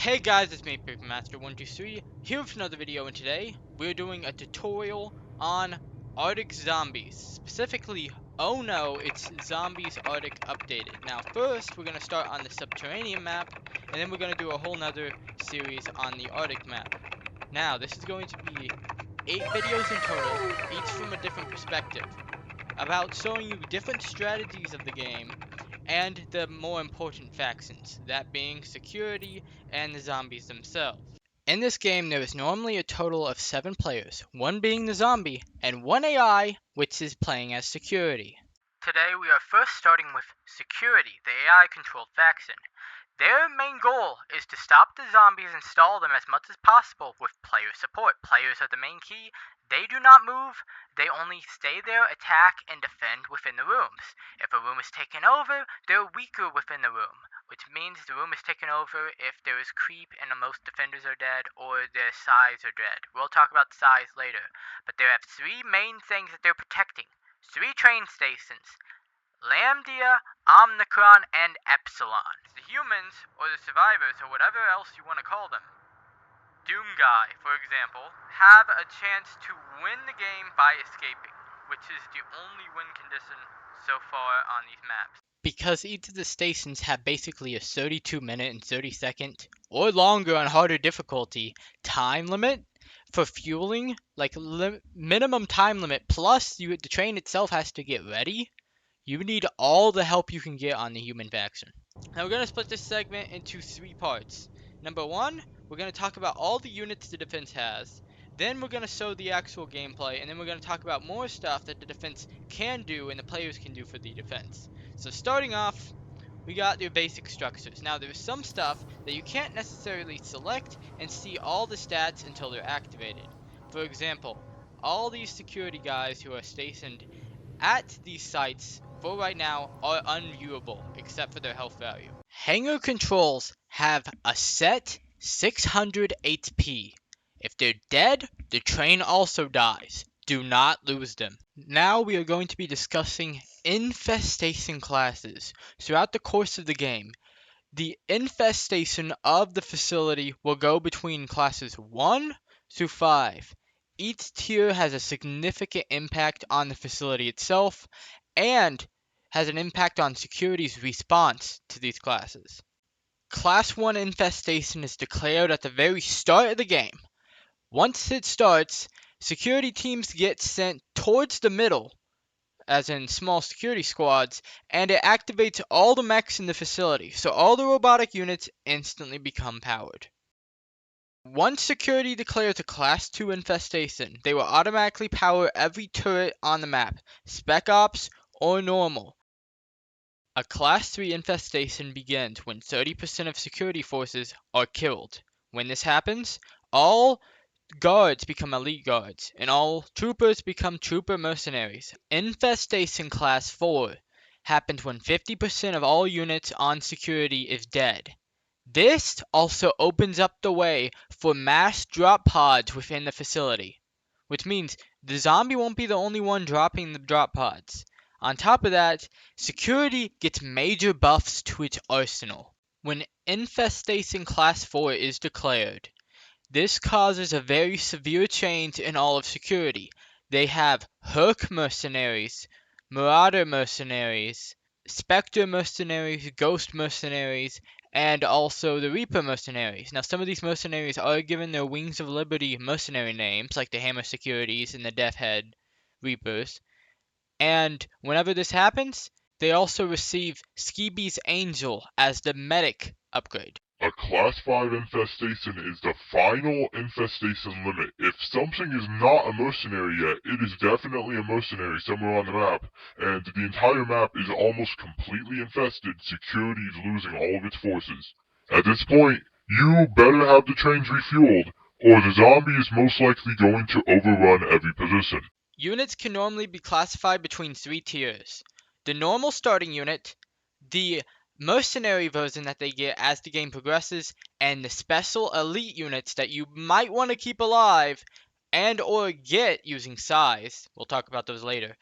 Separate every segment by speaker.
Speaker 1: Hey guys, it's me, Master123, here with another video, and today we're doing a tutorial on Arctic Zombies. Specifically, oh no, it's Zombies Arctic Updated. Now first, we're going to start on the Subterranean map, and then we're going to do a whole nother series on the Arctic map. Now, this is going to be 8 videos in total, each from a different perspective, about showing you different strategies of the game and the more important factions, that being security and the zombies themselves. In this game, there is normally a total of 7 players, one being the zombie, and one AI, which is playing as security. Today we are first starting with security, the AI-controlled faction. Their main goal is to stop the zombies and stall them as much as possible with player support. Players are the main key. They do not move. They only stay there, attack, and defend within the rooms. If a room is taken over, they're weaker within the room, which means the room is taken over if there is creep and most defenders are dead or their size are dead. We'll talk about the size later. But they have 3 main things that they're protecting. 3 train stations. Lambda, Omicron, and Epsilon. The humans, or the survivors, or whatever else you want to call them, Doom Guy, for example, have a chance to win the game by escaping, which is the only win condition so far on these maps. Because each of the stations have basically a 32-minute and 30-second, or longer on harder difficulty, time limit for fueling, like minimum time limit, plus the train itself has to get ready. You need all the help you can get on the human faction. Now we're going to split this segment into 3 parts. Number 1, we're going to talk about all the units the defense has. Then we're going to show the actual gameplay, and then we're going to talk about more stuff that the defense can do and the players can do for the defense. So starting off, we got your basic structures. Now there's some stuff that you can't necessarily select and see all the stats until they're activated. For example, all these security guys who are stationed at these sites for right now are unviewable except for their health value. Hangar controls have a set 600 HP. If they're dead, the train also dies. Do not lose them. Now we are going to be discussing infestation classes. Throughout the course of the game, the infestation of the facility will go between classes 1 through 5. Each tier has a significant impact on the facility itself and has an impact on security's response to these classes. Class 1 infestation is declared at the very start of the game. Once it starts, security teams get sent towards the middle, as in small security squads, and it activates all the mechs in the facility, so all the robotic units instantly become powered. Once security declares a Class 2 infestation, they will automatically power every turret on the map, Spec Ops or normal. A Class 3 infestation begins when 30% of security forces are killed. When this happens, all guards become elite guards, and all troopers become trooper mercenaries. Infestation Class 4 happens when 50% of all units on security is dead. This also opens up the way for mass drop pods within the facility, which means the zombie won't be the only one dropping the drop pods. On top of that, security gets major buffs to its arsenal. When Infestation Class 4 is declared, this causes a very severe change in all of security. They have Herc mercenaries, Marauder mercenaries, Spectre mercenaries, Ghost mercenaries, and also the Reaper mercenaries. Now some of these mercenaries are given their Wings of Liberty mercenary names, like the Hammer Securities and the Death Head Reapers. And whenever this happens, they also receive Skeeby's Angel as the medic upgrade.
Speaker 2: A Class 5 infestation is the final infestation limit. If something is not a mercenary yet, it is definitely a mercenary somewhere on the map, and the entire map is almost completely infested. Security is losing all of its forces. At this point, you better have the trains refueled, or the zombie is most likely going to overrun every position.
Speaker 1: Units can normally be classified between 3 tiers. The normal starting unit, the mercenary version that they get as the game progresses, and the special elite units that you might want to keep alive and or get using size, we'll talk about those later,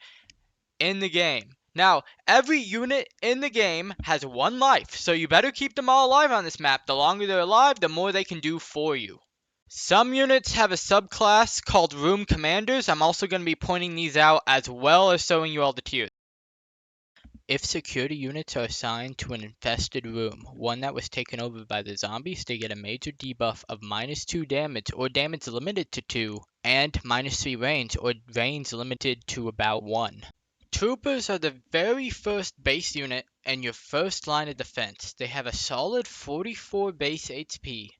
Speaker 1: in the game. Now, every unit in the game has 1 life, so you better keep them all alive on this map. The longer they're alive, the more they can do for you. Some units have a subclass called Room Commanders. I'm also going to be pointing these out as well as showing you all the tiers. If security units are assigned to an infested room, one that was taken over by the zombies, they get a major debuff of -2 damage or damage limited to 2, and -3 range or range limited to about 1. Troopers are the very first base unit and your first line of defense. They have a solid 44 base HP,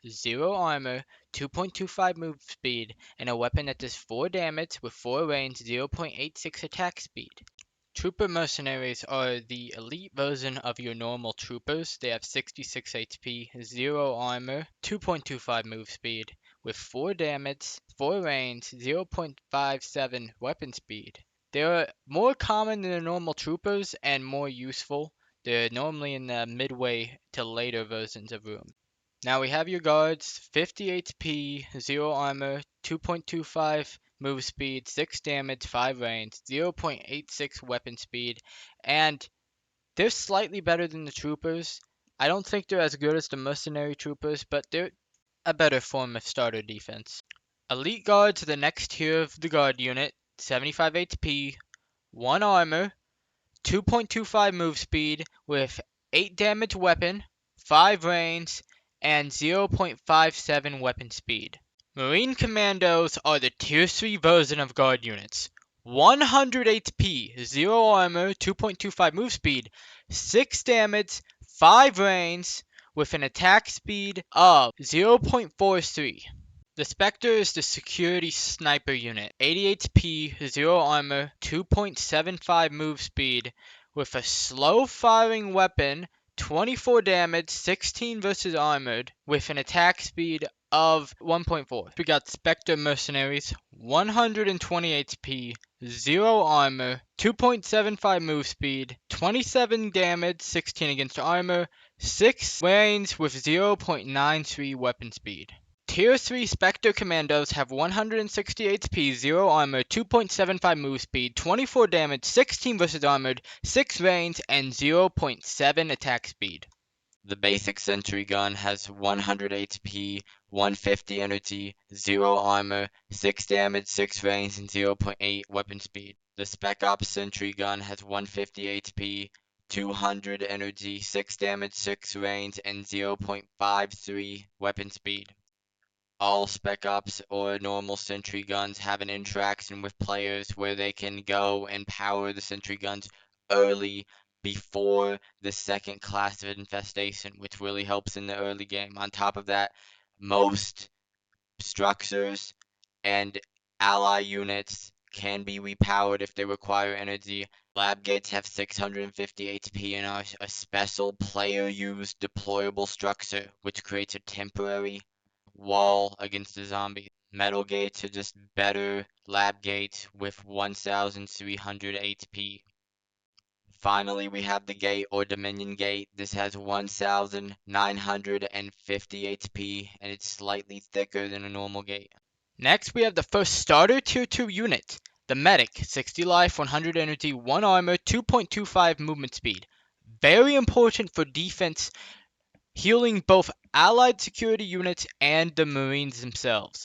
Speaker 1: 0 armor, 2.25 move speed, and a weapon that does 4 damage with 4 range, 0.86 attack speed. Trooper mercenaries are the elite version of your normal troopers. They have 66 HP, 0 armor, 2.25 move speed, with 4 damage, 4 range, 0.57 weapon speed. They're more common than the normal troopers and more useful. They're normally in the midway to later versions of Room. Now we have your guards, 50 HP, 0 armor, 2.25 move speed, 6 damage, 5 range, 0.86 weapon speed, and they're slightly better than the troopers. I don't think they're as good as the mercenary troopers, but they're a better form of starter defense. Elite guards are the next tier of the guard unit, 75 HP, 1 armor, 2.25 move speed with 8 damage weapon, 5 range, and 0.57 weapon speed. Marine Commandos are the tier 3 version of guard units. 100 HP, 0 armor, 2.25 move speed, 6 damage, 5 range, with an attack speed of 0.43. The Spectre is the security sniper unit, 80 HP, 0 armor, 2.75 move speed, with a slow firing weapon, 24 damage, 16 versus armored, with an attack speed of 1.4. We got Spectre Mercenaries, 120 HP, 0 armor, 2.75 move speed, 27 damage, 16 against armor, 6 range with 0.93 weapon speed. Tier 3 Spectre Commandos have 160 HP, 0 armor, 2.75 move speed, 24 damage, 16 versus armored, 6 range, and 0.7 attack speed. The basic sentry gun has 100 HP, 150 energy, 0 armor, 6 damage, 6 range, and 0.8 weapon speed. The Spec Ops sentry gun has 150 HP, 200 energy, 6 damage, 6 range, and 0.53 weapon speed. All Spec Ops or normal sentry guns have an interaction with players where they can go and power the sentry guns early before the second class of infestation, which really helps in the early game. On top of that, most structures and ally units can be repowered if they require energy. Lab gates have 650 HP and are a special player-used deployable structure, which creates a temporary wall against the zombies. Metal gates are just better lab gates with 1300 HP. Finally, we have the gate or Dominion gate. This has 1950 HP and it's slightly thicker than a normal gate. Next, we have the first starter tier 2 unit, the Medic, 60 life, 100 energy, 1 armor, 2.25 movement speed. Very important for defense, healing both allied security units and the Marines themselves.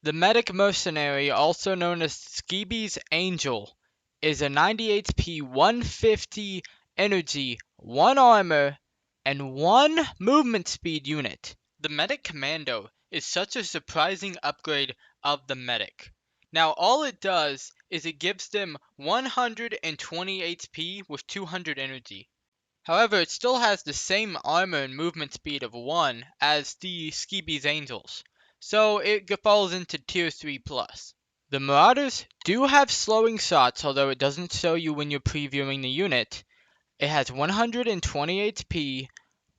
Speaker 1: The Medic Mercenary, also known as Skeeby's Angel, is a 90 HP, 150 energy, 1 armor, and 1 movement speed unit. The Medic Commando is such a surprising upgrade of the Medic. Now all it does is it gives them 120 HP with 200 energy. However, it still has the same armor and movement speed of 1 as the Skeeby's Angels, so it falls into tier 3+. The Marauders do have slowing shots, although it doesn't show you when you're previewing the unit. It has 120 HP,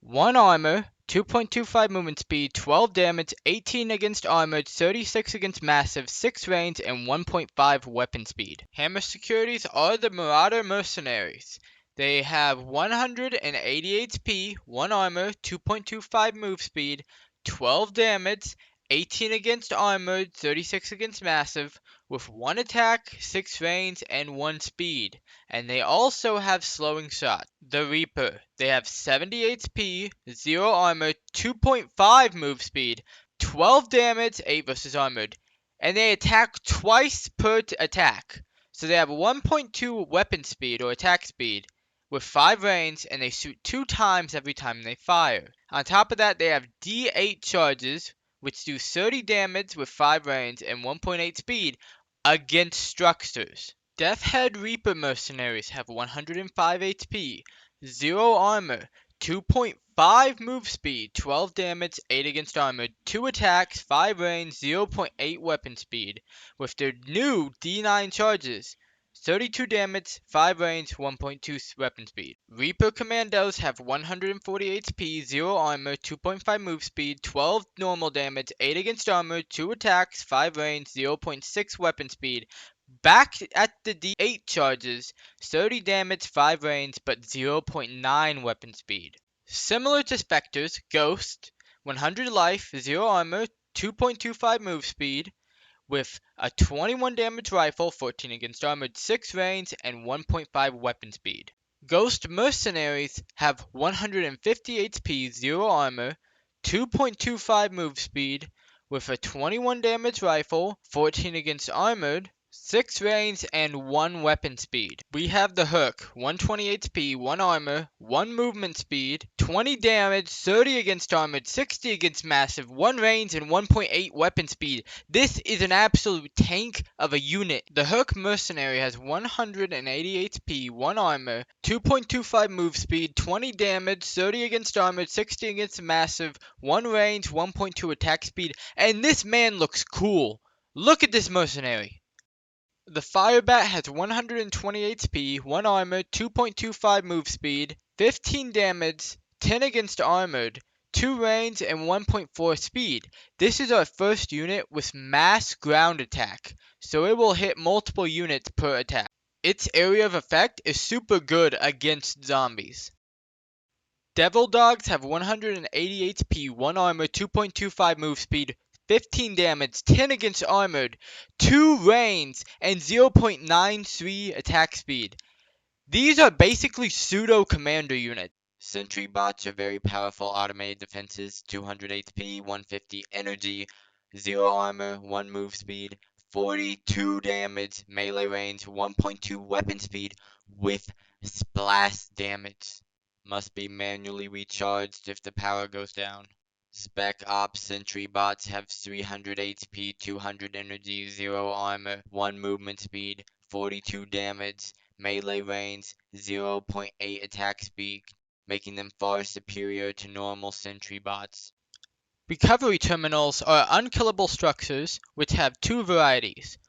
Speaker 1: 1 armor, 2.25 movement speed, 12 damage, 18 against armored, 36 against massive, 6 range, and 1.5 weapon speed. Hammer securities are the Marauder Mercenaries. They have 180 HP, 1 armor, 2.25 move speed, 12 damage, 18 against armored, 36 against massive, with 1 attack, 6 range, and 1 speed. And they also have slowing shot. The Reaper, they have 70 HP, 0 armor, 2.5 move speed, 12 damage, 8 versus armored. And they attack twice per attack. So they have 1.2 weapon speed or attack speed with 5 range, and they shoot 2 times every time they fire. On top of that, they have D8 charges, which do 30 damage with 5 range and 1.8 speed against structures. Deathhead Reaper mercenaries have 105 HP, 0 armor, 2.5 move speed, 12 damage, 8 against armor, 2 attacks, 5 range, 0.8 weapon speed, with their new D9 charges. 32 damage, 5 range, 1.2 weapon speed. Reaper Commandos have 140 HP, 0 armor, 2.5 move speed, 12 normal damage, 8 against armor, 2 attacks, 5 range, 0.6 weapon speed. Back at the D8 charges, 30 damage, 5 range, but 0.9 weapon speed. Similar to Spectres, Ghost, 100 life, 0 armor, 2.25 move speed, with a 21 damage rifle, 14 against armored, 6 range, and 1.5 weapon speed. Ghost Mercenaries have 150 HP, 0 armor, 2.25 move speed, with a 21 damage rifle, 14 against armored, 6 range, and 1 weapon speed. We have the Hook, 120 HP, 1 armor, 1 movement speed, 20 damage, 30 against armored, 60 against massive, 1 range, and 1.8 weapon speed. This is an absolute tank of a unit. The Hook Mercenary has 180 HP, 1 armor, 2.25 move speed, 20 damage, 30 against armored, 60 against massive, 1 range, 1.2 attack speed, and this man looks cool. Look at this mercenary. The Firebat has 120 HP, 1 armor, 2.25 move speed, 15 damage, 10 against armored, 2 range, and 1.4 speed. This is our first unit with mass ground attack, so it will hit multiple units per attack. Its area of effect is super good against zombies. Devil Dogs have 180 HP, 1 armor, 2.25 move speed, 15 damage, 10 against armored, 2 range, and 0.93 attack speed. These are basically pseudo commander units.
Speaker 3: Sentry bots are very powerful automated defenses, 200 HP, 150 energy, 0 armor, 1 move speed, 42 damage, melee range, 1.2 weapon speed with splash damage. Must be manually recharged if the power goes down. Spec Ops Sentry bots have 300 HP, 200 energy, 0 armor, 1 movement speed, 42 damage, melee range, 0.8 attack speed, making them far superior to normal sentry bots.
Speaker 1: Recovery terminals are unkillable structures which have 2 varieties.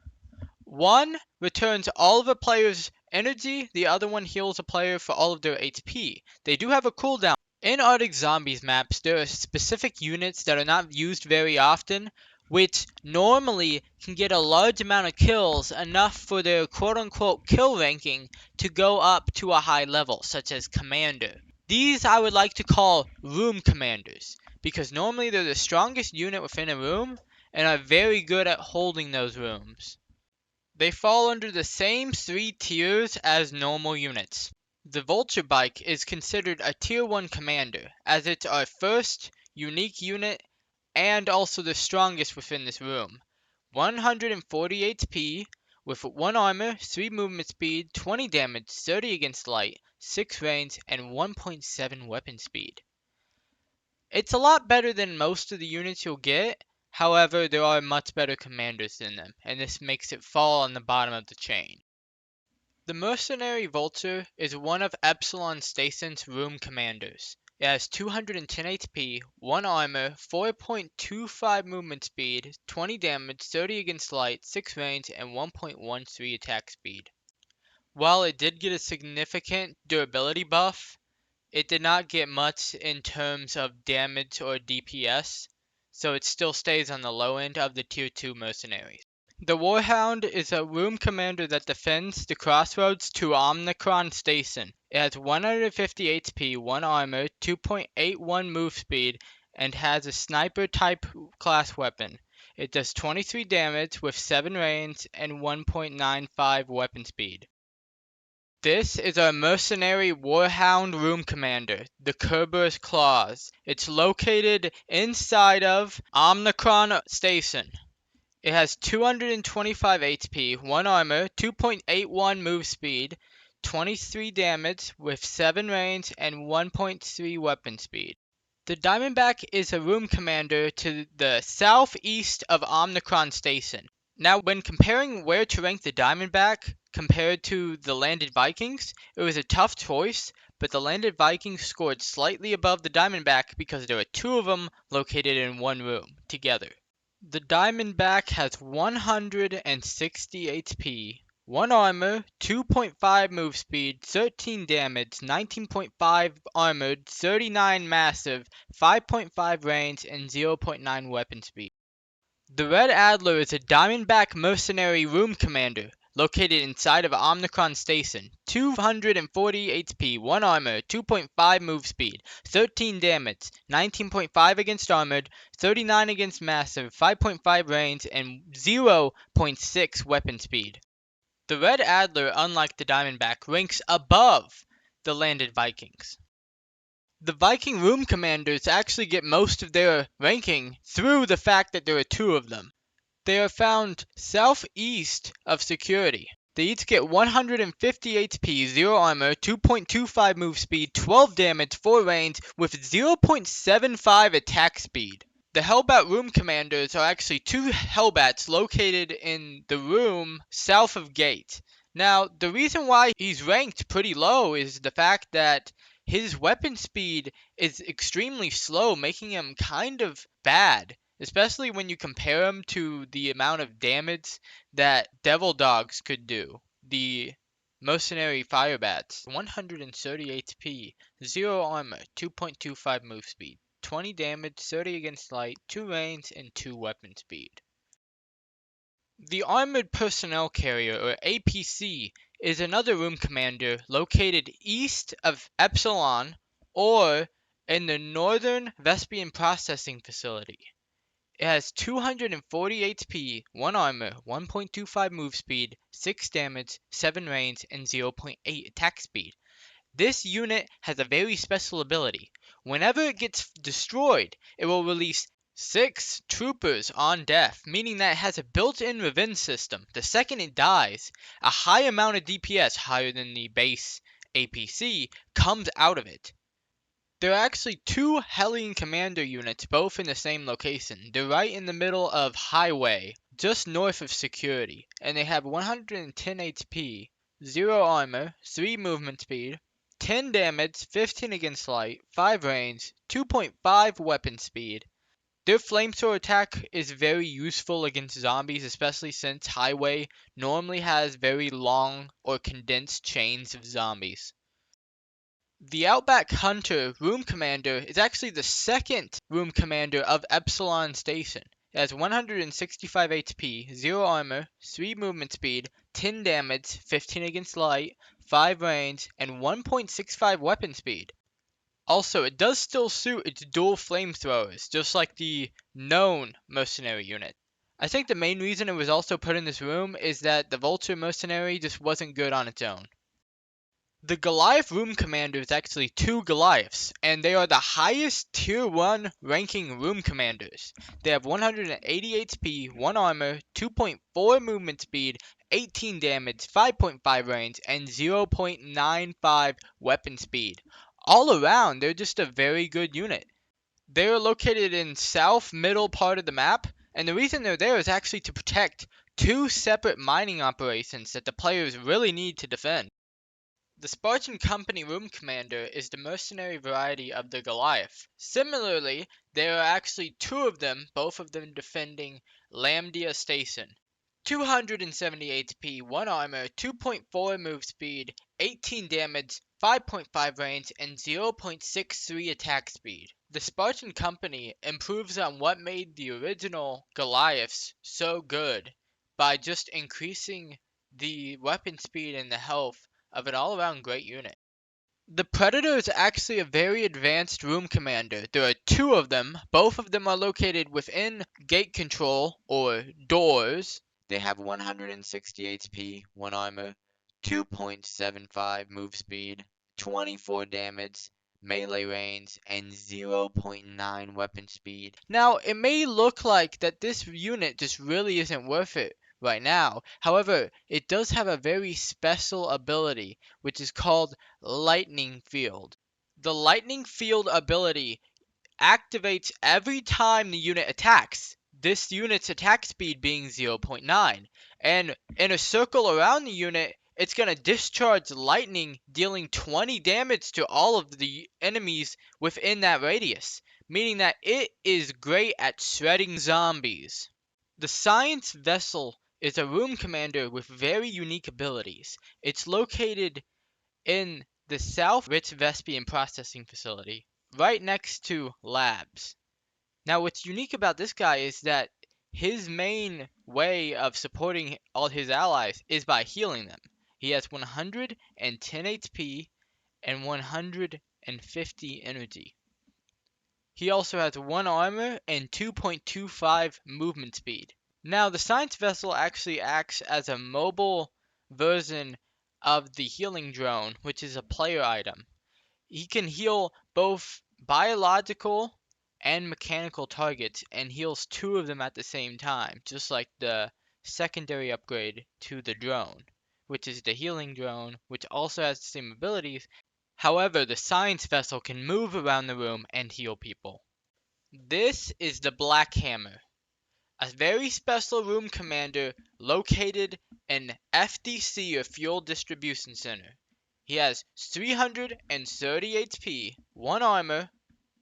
Speaker 1: One returns all of a player's energy, the other one heals a player for all of their HP. They do have a cooldown. In Arctic Zombies maps, there are specific units that are not used very often, which normally can get a large amount of kills, enough for their quote-unquote kill ranking to go up to a high level, such as Commander. These I would like to call room commanders, because normally they're the strongest unit within a room, and are very good at holding those rooms. They fall under the same 3 tiers as normal units. The Vulture Bike is considered a Tier 1 commander, as it's our first unique unit and also the strongest within this room. 140 HP, with 1 armor, 3 movement speed, 20 damage, 30 against light, 6 range, and 1.7 weapon speed. It's a lot better than most of the units you'll get, however there are much better commanders than them, and this makes it fall on the bottom of the chain. The Mercenary Vulture is one of Epsilon Station's room commanders. It has 210 HP, 1 armor, 4.25 movement speed, 20 damage, 30 against light, 6 range, and 1.13 attack speed. While it did get a significant durability buff, it did not get much in terms of damage or DPS, so it still stays on the low end of the Tier 2 mercenaries. The Warhound is a room commander that defends the crossroads to Omnicron Station. It has 150 HP, 1 armor, 2.81 move speed, and has a sniper type class weapon. It does 23 damage with 7 range and 1.95 weapon speed. This is our mercenary Warhound Room Commander, the Kerber's Claws. It's located inside of Omnicron Station. It has 225 HP, 1 armor, 2.81 move speed, 23 damage with 7 range and 1.3 weapon speed. The Diamondback is a room commander to the southeast of Omnicron Station. Now, when comparing where to rank the Diamondback compared to the Landed Vikings, it was a tough choice, but the Landed Vikings scored slightly above the Diamondback because there are two of them located in one room together. The Diamondback has 160 HP, 1 armor, 2.5 move speed, 13 damage, 19.5 armored, 39 massive, 5.5 range, and 0.9 weapon speed. The Red Adler is a Diamondback mercenary room commander located inside of Omnicron Station. 240 HP, 1 armor, 2.5 move speed, 13 damage, 19.5 against armored, 39 against massive, 5.5 range, and 0.6 weapon speed. The Red Adler, unlike the Diamondback, ranks above the Landed Vikings. The Viking room commanders actually get most of their ranking through the fact that there are two of them. They are found southeast of security. They each get 150 HP, 0 armor, 2.25 move speed, 12 damage, 4 range, with 0.75 attack speed. The Hellbat room commanders are actually two Hellbats located in the room south of Gate. Now, the reason why he's ranked pretty low is the fact that his weapon speed is extremely slow, making him kind of bad, especially when you compare him to the amount of damage that Devil Dogs could do. The mercenary firebats, 130 HP, 0 armor, 2.25 move speed, 20 damage, 30 against light, 2 range, and 2 weapon speed. The Armored Personnel Carrier, or APC, is another room commander located east of Epsilon or in the Northern Vespian Processing Facility. It has 240 HP, 1 armor, 1.25 move speed, 6 damage, 7 range, and 0.8 attack speed. This unit has a very special ability. Whenever it gets destroyed, it will release 6 troopers on death, meaning that it has a built-in revenge system. The second it dies, a high amount of DPS, higher than the base APC, comes out of it. There are actually two Hellion Commander units, both in the same location. They're right in the middle of Highway, just north of Security, and they have 110 HP, 0 armor, 3 movement speed, 10 damage, 15 against light, 5 range, 2.5 weapon speed. Their flamethrower attack is very useful against zombies, especially since Highway normally has very long or condensed chains of zombies. The Outback Hunter room commander is actually the second room commander of Epsilon Station. It has 165 HP, 0 armor, 3 movement speed, 10 damage, 15 against light, 5 range, and 1.65 weapon speed. Also, it does still suit its dual flamethrowers, just like the known mercenary unit. I think the main reason it was also put in this room is that the Vulture mercenary just wasn't good on its own. The Goliath room commander is actually two Goliaths, and they are the highest tier 1 ranking room commanders. They have 180 HP, 1 armor, 2.4 movement speed, 18 damage, 5.5 range, and 0.95 weapon speed. All around, they're just a very good unit. They are located in south middle part of the map, and the reason they're there is actually to protect two separate mining operations that the players really need to defend. The Spartan Company Room Commander is the mercenary variety of the Goliath. Similarly, there are actually two of them, both of them defending Lambdia Station. 270 HP, 1 armor, 2.4 move speed, 18 damage, 5.5 range, and 0.63 attack speed. The Spartan Company improves on what made the original Goliaths so good by just increasing the weapon speed and the health of an all-around great unit. The Predator is actually a very advanced room commander. There are two of them. Both of them are located within gate control, or doors.
Speaker 3: They have 160 HP, 1 armor, 2.75 move speed, 24 damage, melee range, and 0.9 weapon speed.
Speaker 1: Now, it may look like that this unit just really isn't worth it right now. However, it does have a very special ability, which is called Lightning Field. The Lightning Field ability activates every time the unit attacks, this unit's attack speed being 0.9. And in a circle around the unit, it's going to discharge lightning, dealing 20 damage to all of the enemies within that radius, meaning that it is great at shredding zombies. The Science Vessel is a room commander with very unique abilities. It's located in the South Rich Vespian Processing Facility, right next to labs. Now, what's unique about this guy is that his main way of supporting all his allies is by healing them. He has 110 HP and 150 energy. He also has 1 armor and 2.25 movement speed. Now, the Science Vessel actually acts as a mobile version of the healing drone, which is a player item. He can heal both biological and mechanical targets and heals two of them at the same time, just like the secondary upgrade to the drone, which is the healing drone, which also has the same abilities. However, the Science Vessel can move around the room and heal people. This is the Black Hammer, a very special room commander located in FDC, or Fuel Distribution Center. He has 330 HP, 1 armor,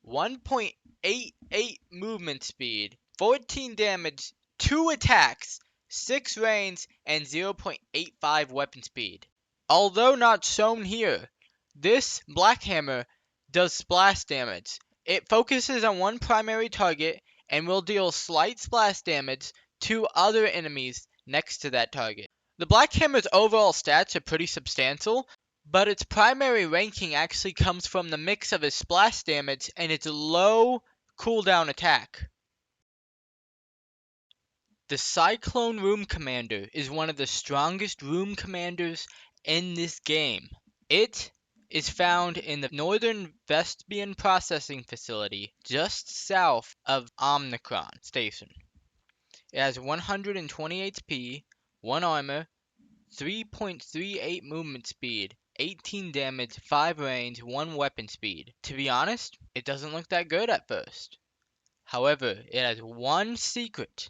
Speaker 1: 1.88 movement speed, 14 damage, 2 attacks, 6 range, and 0.85 weapon speed. Although not shown here, this Black Hammer does splash damage. It focuses on one primary target and will deal slight splash damage to other enemies next to that target. The Black Hammer's overall stats are pretty substantial, but its primary ranking actually comes from the mix of its splash damage and its low cooldown attack. The Cyclone Room Commander is one of the strongest room commanders in this game. It is found in the Northern Vespian Processing Facility just south of Omnicron Station. It has 120 HP, 1 armor, 3.38 movement speed, 18 damage, 5 range, 1 weapon speed. To be honest, it doesn't look that good at first. However, it has one secret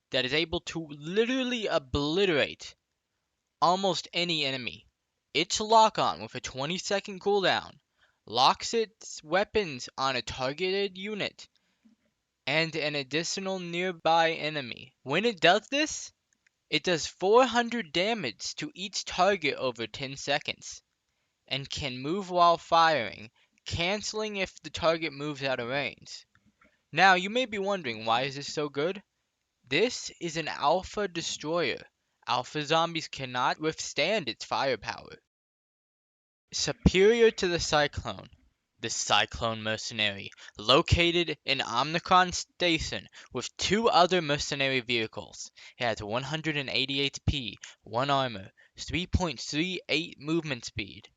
Speaker 1: that is able to literally obliterate almost any enemy. Its lock-on with a 20-second cooldown locks its weapons on a targeted unit and an additional nearby enemy. When it does this, it does 400 damage to each target over 10 seconds and can move while firing, canceling if the target moves out of range. Now, you may be wondering, why is this so good? This is an alpha destroyer. Alpha zombies cannot withstand its firepower. Superior to the Cyclone Mercenary, located in Omnicron Station with 2 other mercenary vehicles. It has 180 HP, 1 armor, 3.38 movement speed,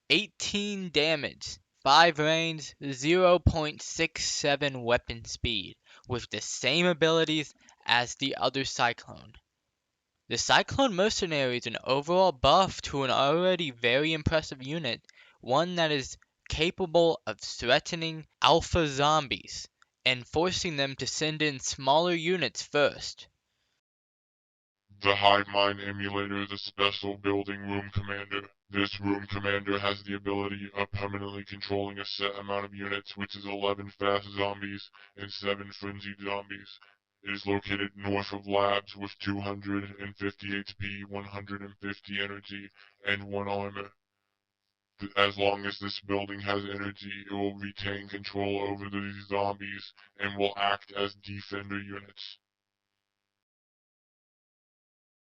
Speaker 1: 18 damage, 5 range, 0.67 weapon speed, with the same abilities as the other Cyclone. The Cyclone Mercenary is an overall buff to an already very impressive unit, one that is capable of threatening alpha zombies and forcing them to send in smaller units first.
Speaker 2: The Hive Mind Emulator is a special building room commander. This room commander has the ability of permanently controlling a set amount of units, which is 11 fast zombies and 7 frenzied zombies. It is located north of labs with 250 HP, 150 energy, and 1 armor. As long as this building has energy, it will retain control over these zombies and will act as defender units.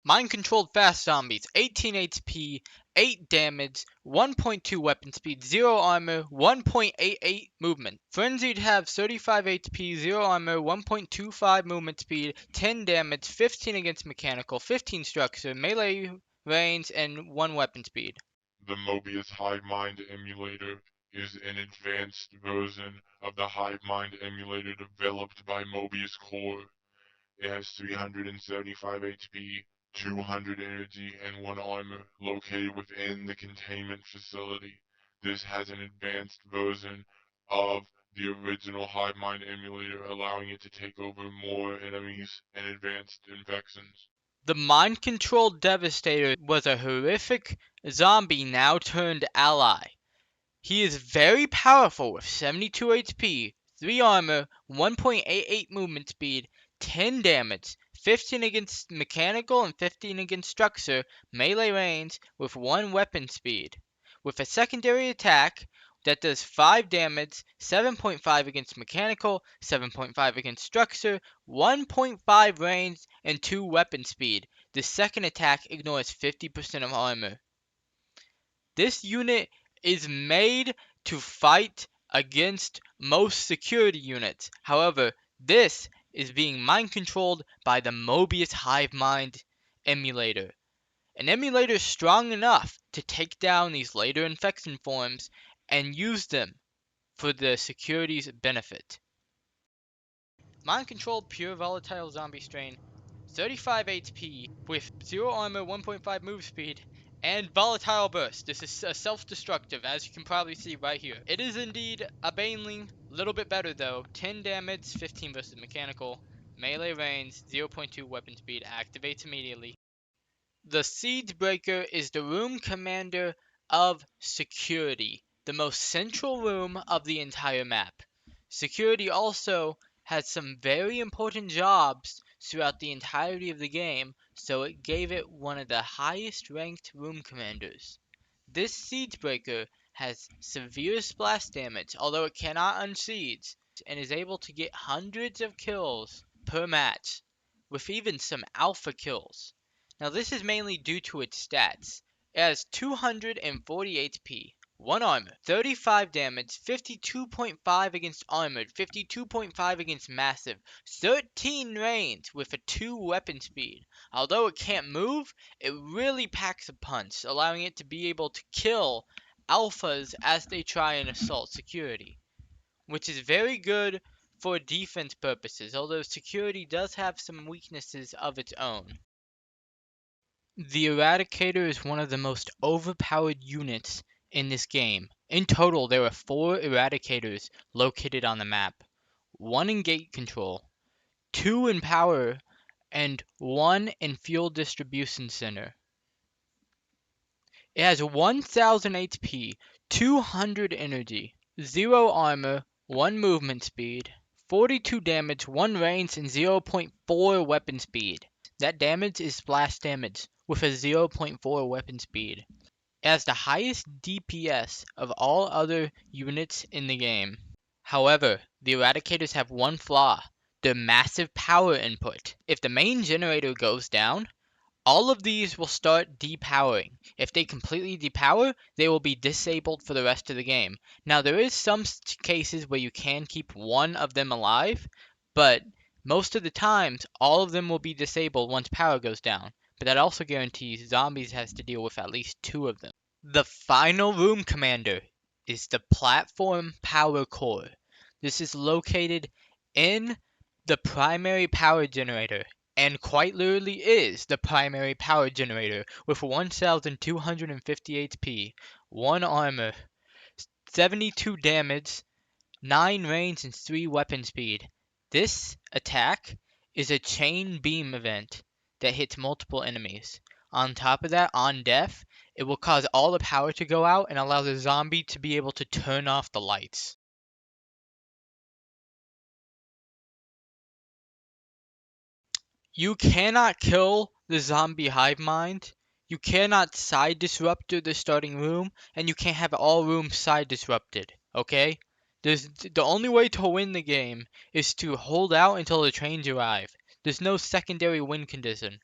Speaker 1: Mind-controlled fast zombies, 18 HP 8 damage, 1.2 weapon speed, 0 armor, 1.88 movement. Frenzied have 35 HP, 0 armor, 1.25 movement speed, 10 damage, 15 against mechanical, 15 structure, melee range, and 1 weapon speed.
Speaker 2: The Mobius Hive Mind emulator is an advanced version of the Hive Mind emulator developed by Mobius Core. It has 375 HP, 200 energy, and 1 armor located within the containment facility. This has an advanced version of the original Hive Mind emulator, allowing it to take over more enemies and advanced infections.
Speaker 1: The mind-controlled Devastator was a horrific zombie now turned ally. He is very powerful with 72 HP, 3 armor, 1.88 movement speed, 10 damage, 15 against mechanical and 15 against structure, melee range with 1 weapon speed. With a secondary attack that does 5 damage, 7.5 against mechanical, 7.5 against structure, 1.5 range, and 2 weapon speed. The second attack ignores 50% of armor. This unit is made to fight against most security units. However, this is being mind controlled by the Mobius Hive Mind emulator. An emulator strong enough to take down these later infection forms and use them for the security's benefit. Mind controlled pure volatile zombie strain, 35 HP with 0 armor, 1.5 move speed, and volatile burst. This is self-destructive, as you can probably see right here. It is indeed a baneling, little bit better though. 10 damage, 15 versus mechanical, melee range, 0.2 weapon speed, activates immediately. The Siegebreaker is the room commander of security, the most central room of the entire map. Security also has some very important jobs throughout the entirety of the game, so it gave it one of the highest ranked room commanders. This Siegebreaker has severe splash damage, although it cannot unsiege, and is able to get hundreds of kills per match, with even some alpha kills. Now this is mainly due to its stats. It has 240 HP, 1 armor, 35 damage, 52.5 against armored, 52.5 against massive, 13 range with a 2 weapon speed. Although it can't move, it really packs a punch, allowing it to be able to kill alphas as they try and assault security, which is very good for defense purposes, although security does have some weaknesses of its own. The Eradicator is one of the most overpowered units in this game. In total, there are 4 Eradicators located on the map. 1 in gate control, 2 in power, and 1 in fuel distribution center. It has 1000 HP, 200 energy, 0 armor, 1 movement speed, 42 damage, 1 range, and 0.4 weapon speed. That damage is splash damage with a 0.4 weapon speed. It has the highest DPS of all other units in the game. However, the Eradicators have one flaw: their massive power input. If the main generator goes down, all of these will start depowering. If they completely depower, they will be disabled for the rest of the game. Now there is some cases where you can keep one of them alive, but most of the times, all of them will be disabled once power goes down, but that also guarantees zombies has to deal with at least 2 of them. The final room commander is the platform power core. This is located in the primary power generator, and quite literally is the primary power generator, with 1250 HP, 1 armor, 72 damage, 9 range, and 3 weapon speed. This attack is a chain beam event that hits multiple enemies. On top of that, on death, it will cause all the power to go out and allow the zombie to be able to turn off the lights. You cannot kill the zombie hive mind. You cannot side disruptor the starting room, and you can't have all rooms side disrupted, okay? The only way to win the game is to hold out until the trains arrive. There's no secondary win condition.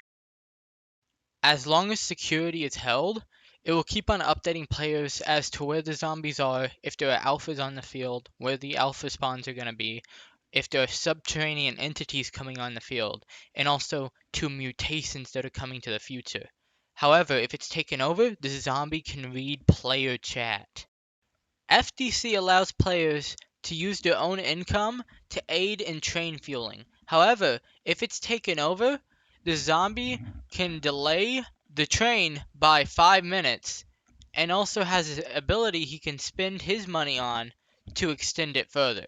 Speaker 1: As long as security is held, It will keep on updating players as to where the zombies are, if there are alphas on the field, where the alpha spawns are going to be, if there are subterranean entities coming on the field, and also to mutations that are coming to the future. However, if it's taken over, the zombie can read player chat. FDC allows players to use their own income to aid in train fueling. However, if it's taken over, the zombie can delay the train by 5 minutes and also has an ability he can spend his money on to extend it further.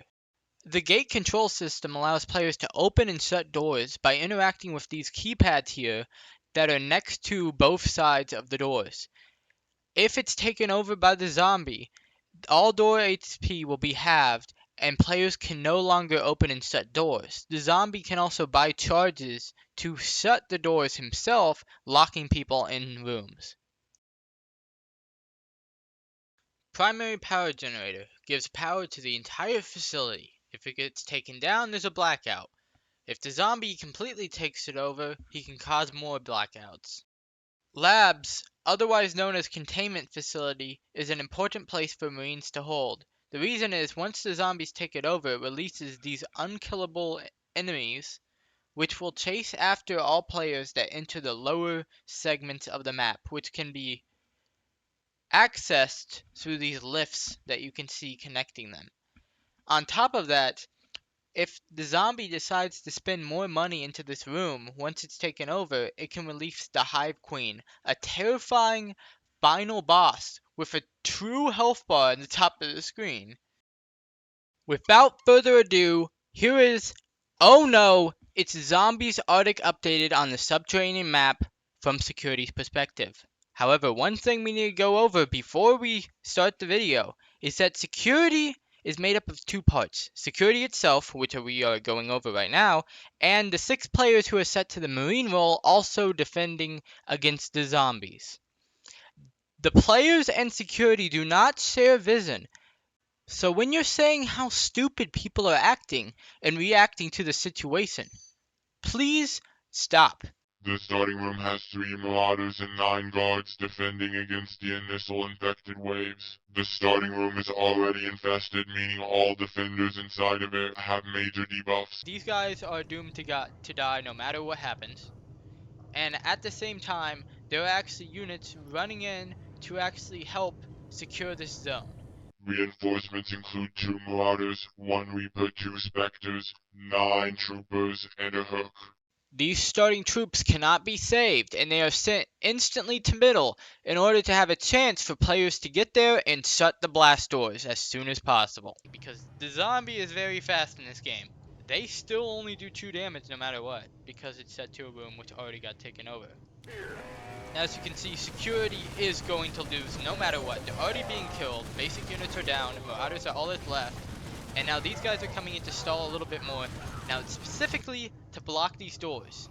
Speaker 1: The gate control system allows players to open and shut doors by interacting with these keypads here that are next to both sides of the doors. If it's taken over by the zombie, all door HP will be halved, and players can no longer open and shut doors. The zombie can also buy charges to shut the doors himself, locking people in rooms. Primary power generator gives power to the entire facility. If it gets taken down, there's a blackout. If the zombie completely takes it over, he can cause more blackouts. Labs, otherwise known as containment facility, is an important place for Marines to hold. The reason is once the zombies take it over, it releases these unkillable enemies, which will chase after all players that enter the lower segments of the map, which can be accessed through these lifts that you can see connecting them. On top of that, if the zombie decides to spend more money into this room once it's taken over, it can release the Hive Queen, a terrifying final boss with a true health bar at the top of the screen. Without further ado, here is Oh No, it's Zombies Arctic updated on the Subterranean map from security's perspective. However, one thing we need to go over before we start the video is that security is made up of two parts. Security itself, which we are going over right now, and the 6 players who are set to the Marine role also defending against the zombies. The players and security do not share vision, so when you're saying how stupid people are acting and reacting to the situation, please stop.
Speaker 2: The starting room has 3 marauders and 9 guards defending against the initial infected waves. The starting room is already infested, meaning all defenders inside of it have major debuffs.
Speaker 1: These guys are doomed to die no matter what happens. And at the same time, there are actually units running in to actually help secure this zone.
Speaker 2: Reinforcements include 2 marauders, 1 reaper, 2 specters, 9 troopers, and a hook.
Speaker 1: These starting troops cannot be saved, and they are sent instantly to middle in order to have a chance for players to get there and shut the blast doors as soon as possible. Because the zombie is very fast in this game. They still only do 2 damage no matter what, because it's set to a room which already got taken over. As you can see, security is going to lose no matter what. They're already being killed, basic units are down, marauders are all that's left. And now these guys are coming in to stall a little bit more. Now it's specifically to block these doors.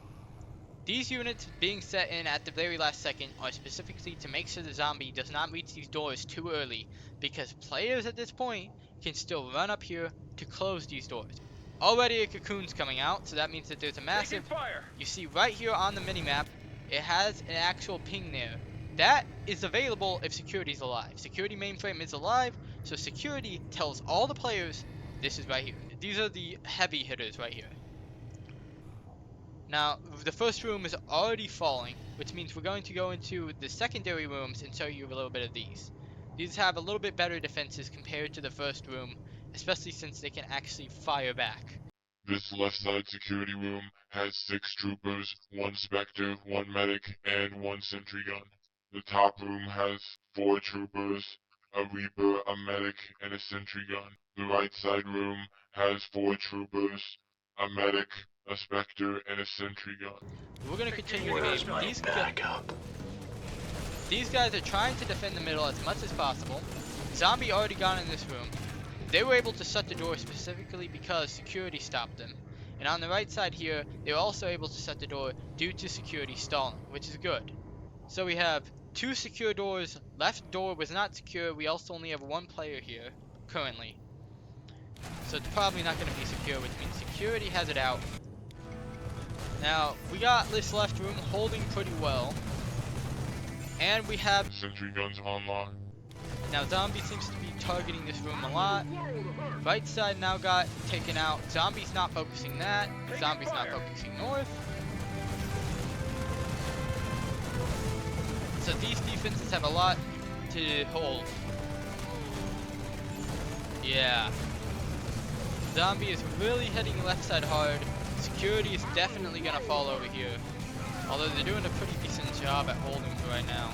Speaker 1: These units being set in at the very last second are specifically to make sure the zombie does not reach these doors too early, because players at this point can still run up here to close these doors. Already a cocoon's coming out, so that means that there's a massive, you see right here on the minimap, it has an actual ping there. That is available if security's alive. Security mainframe is alive, so security tells all the players this is right here. These are the heavy hitters right here. Now, the first room is already falling, which means we're going to go into the secondary rooms and show you a little bit of these. These have a little bit better defenses compared to the first room, especially since they can actually fire back.
Speaker 2: This left side security room has 6 troopers, 1 specter, 1 medic, and 1 sentry gun. The top room has 4 troopers, a reaper, a medic, and a sentry gun. The right side room has 4 troopers, a medic, a specter, and a sentry gun.
Speaker 1: We're going to continue the game. These guys are trying to defend the middle as much as possible. Zombie already gone in this room. They were able to shut the door specifically because security stopped them. And on the right side here, they were also able to shut the door due to security stalling, which is good. So we have 2 secure doors. Left door was not secure. We also only have 1 player here currently. So it's probably not going to be secure, which means security has it out. Now, we got this left room holding pretty well. And we have,
Speaker 2: Sentry guns online.
Speaker 1: now zombie seems to be targeting this room a lot. Right side now got taken out. Zombie's not focusing that. Zombie's not focusing north. So these defenses have a lot to hold. Yeah. Zombie is really heading left side hard. Security is definitely gonna fall over here. Although they're doing a pretty decent job at holding right now.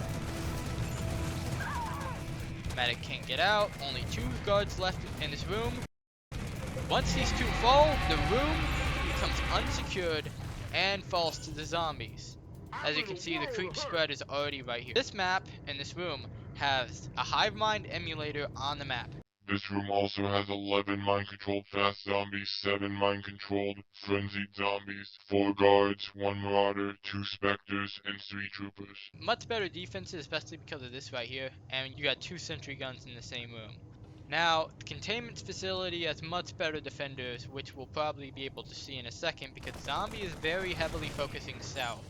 Speaker 1: Medic can't get out. Only 2 guards left in this room. Once these 2 fall, the room becomes unsecured and falls to the zombies. As you can see, the creep spread is already right here. This map and this room has a hive mind emulator on the map.
Speaker 2: This room also has 11 mind-controlled fast zombies, 7 mind-controlled frenzied zombies, 4 guards, 1 marauder, 2 specters, and 3 troopers.
Speaker 1: Much better defenses, especially because of this right here, and you got 2 sentry guns in the same room. Now, the containment facility has much better defenders, which we'll probably be able to see in a second, because zombie is very heavily focusing south.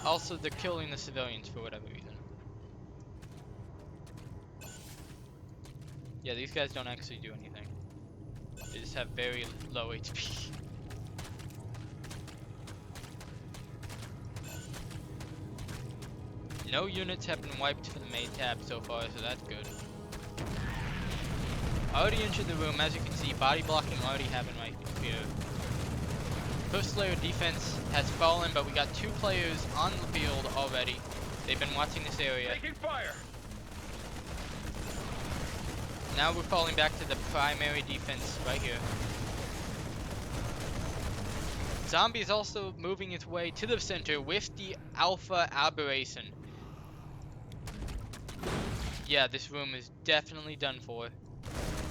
Speaker 1: Also, they're killing the civilians for whatever reason. Yeah, these guys don't actually do anything. They just have very low HP. No units have been wiped for the main tab so far, so that's good. Already entered the room, as you can see, body blocking already happened right here. First layer defense has fallen, but we got 2 players on the field already. They've been watching this area.
Speaker 4: Taking fire.
Speaker 1: Now we're falling back to the primary defense right here. Zombie is also moving its way to the center with the Alpha Aberration. Yeah, this room is definitely done for.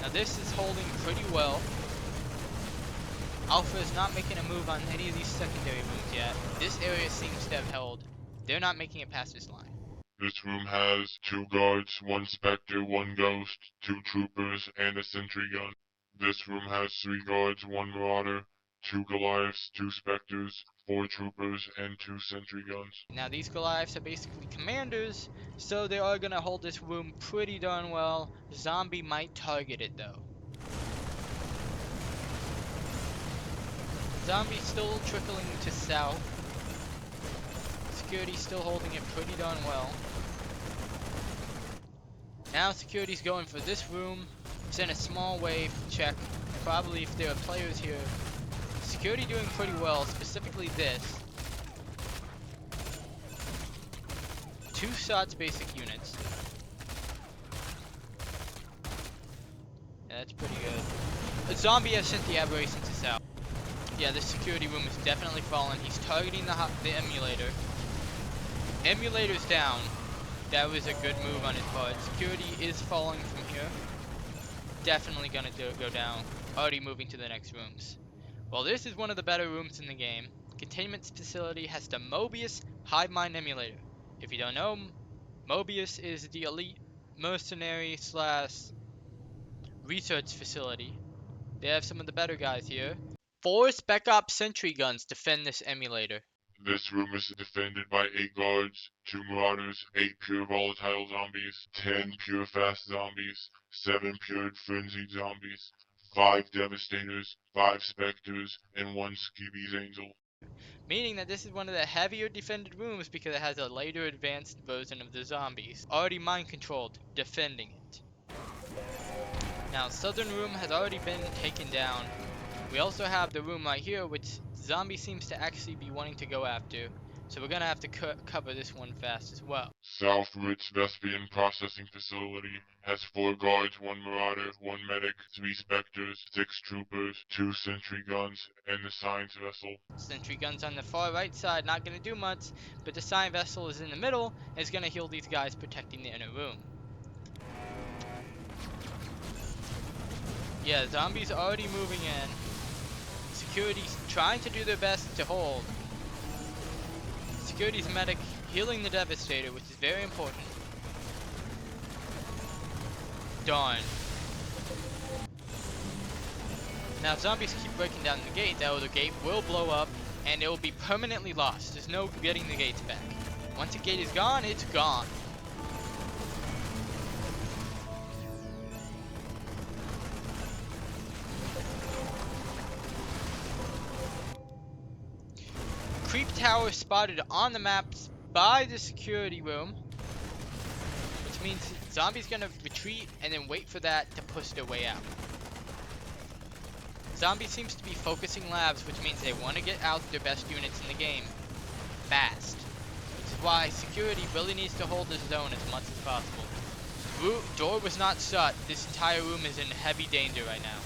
Speaker 1: Now this is holding pretty well. Alpha is not making a move on any of these secondary rooms yet. This area seems to have held. They're not making it past this line.
Speaker 2: This room has 2 guards, 1 specter, 1 ghost, 2 troopers, and a sentry gun. This room has 3 guards, 1 marauder, 2 Goliaths, 2 specters, 4 troopers, and 2 sentry guns.
Speaker 1: Now these Goliaths are basically commanders, so they are gonna hold this room pretty darn well. Zombie might target it though. Zombie still trickling to south. Security still holding it pretty darn well. Now security's going for this room. Send a small wave check. Probably if there are players here. Security doing pretty well, specifically this. 2 shots basic units. Yeah, that's pretty good. A zombie has sent the aberration to south. Yeah, this security room is definitely fallen. He's targeting the emulator. Emulator's down. That was a good move on his part. Security is falling from here. Definitely gonna go down. Already moving to the next rooms. Well, this is one of the better rooms in the game. Containment facility has the Mobius hive mind emulator. If you don't know, Mobius is the elite mercenary / research facility. They have some of the better guys here. 4 Spec Ops sentry guns defend this emulator.
Speaker 2: This room is defended by 8 guards, 2 marauders, 8 pure volatile zombies, 10 pure fast zombies, 7 pure frenzied zombies, 5 devastators, 5 specters, and 1 skeevy's angel.
Speaker 1: Meaning that this is one of the heavier defended rooms because it has a later advanced version of the zombies. Already mind controlled, defending it. Now southern room has already been taken down. We also have the room right here, which zombie seems to actually be wanting to go after. So we're gonna have to cover this one fast as well.
Speaker 2: South Ritz Vespian Processing Facility has 4 guards, 1 marauder, 1 medic, 3 specters, 6 troopers, 2 sentry guns, and the science vessel.
Speaker 1: Sentry guns on the far right side, not gonna do much, but the science vessel is in the middle, and is gonna heal these guys protecting the inner room. Yeah, zombies already moving in. Security's trying to do their best to hold. Security's medic healing the Devastator, which is very important. Darn. Now if zombies keep breaking down the gate, though, the gate will blow up and it will be permanently lost. There's no getting the gates back. Once the gate is gone, it's gone. Creep tower spotted on the maps by the security room, which means zombies gonna retreat and then wait for that to push their way out. Zombie seems to be focusing labs, which means they want to get out their best units in the game fast. Which is why security really needs to hold this zone as much as possible. Door was not shut. This entire room is in heavy danger right now.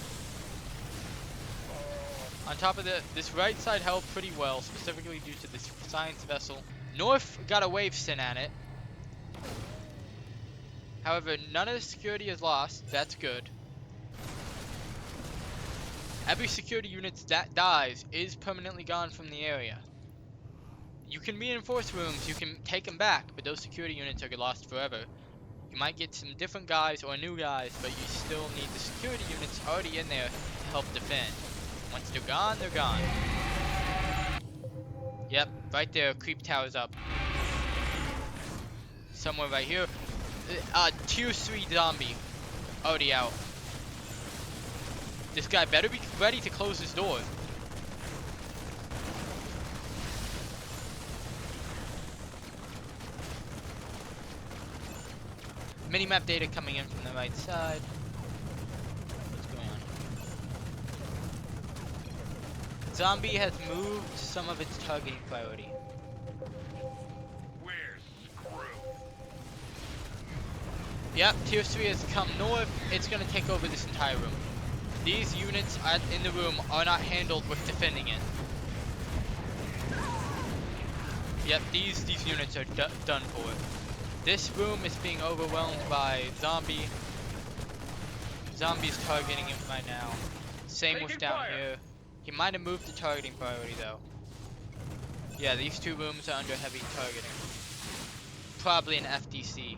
Speaker 1: On top of this right side held pretty well, specifically due to this science vessel. North got a wave sent at it. However, none of the security is lost. That's good. Every security unit that dies is permanently gone from the area. You can reinforce rooms, you can take them back, but those security units are lost forever. You might get some different guys or new guys, but you still need the security units already in there to help defend. Once they're gone, they're gone. Yep, right there, creep tower's up. Somewhere right here. Tier 3 zombie. Already out. This guy better be ready to close his door. Minimap data coming in from the right side. What's going on? Zombie has moved some of its targeting priority. Yep, tier 3 has come north. It's gonna take over this entire room. These units in the room are not handled with defending it. Yep, these units are done for. This room is being overwhelmed by zombie. Zombies targeting him right now. Same with down here. He might have moved the targeting priority though. Yeah, these two rooms are under heavy targeting. Probably an FDC.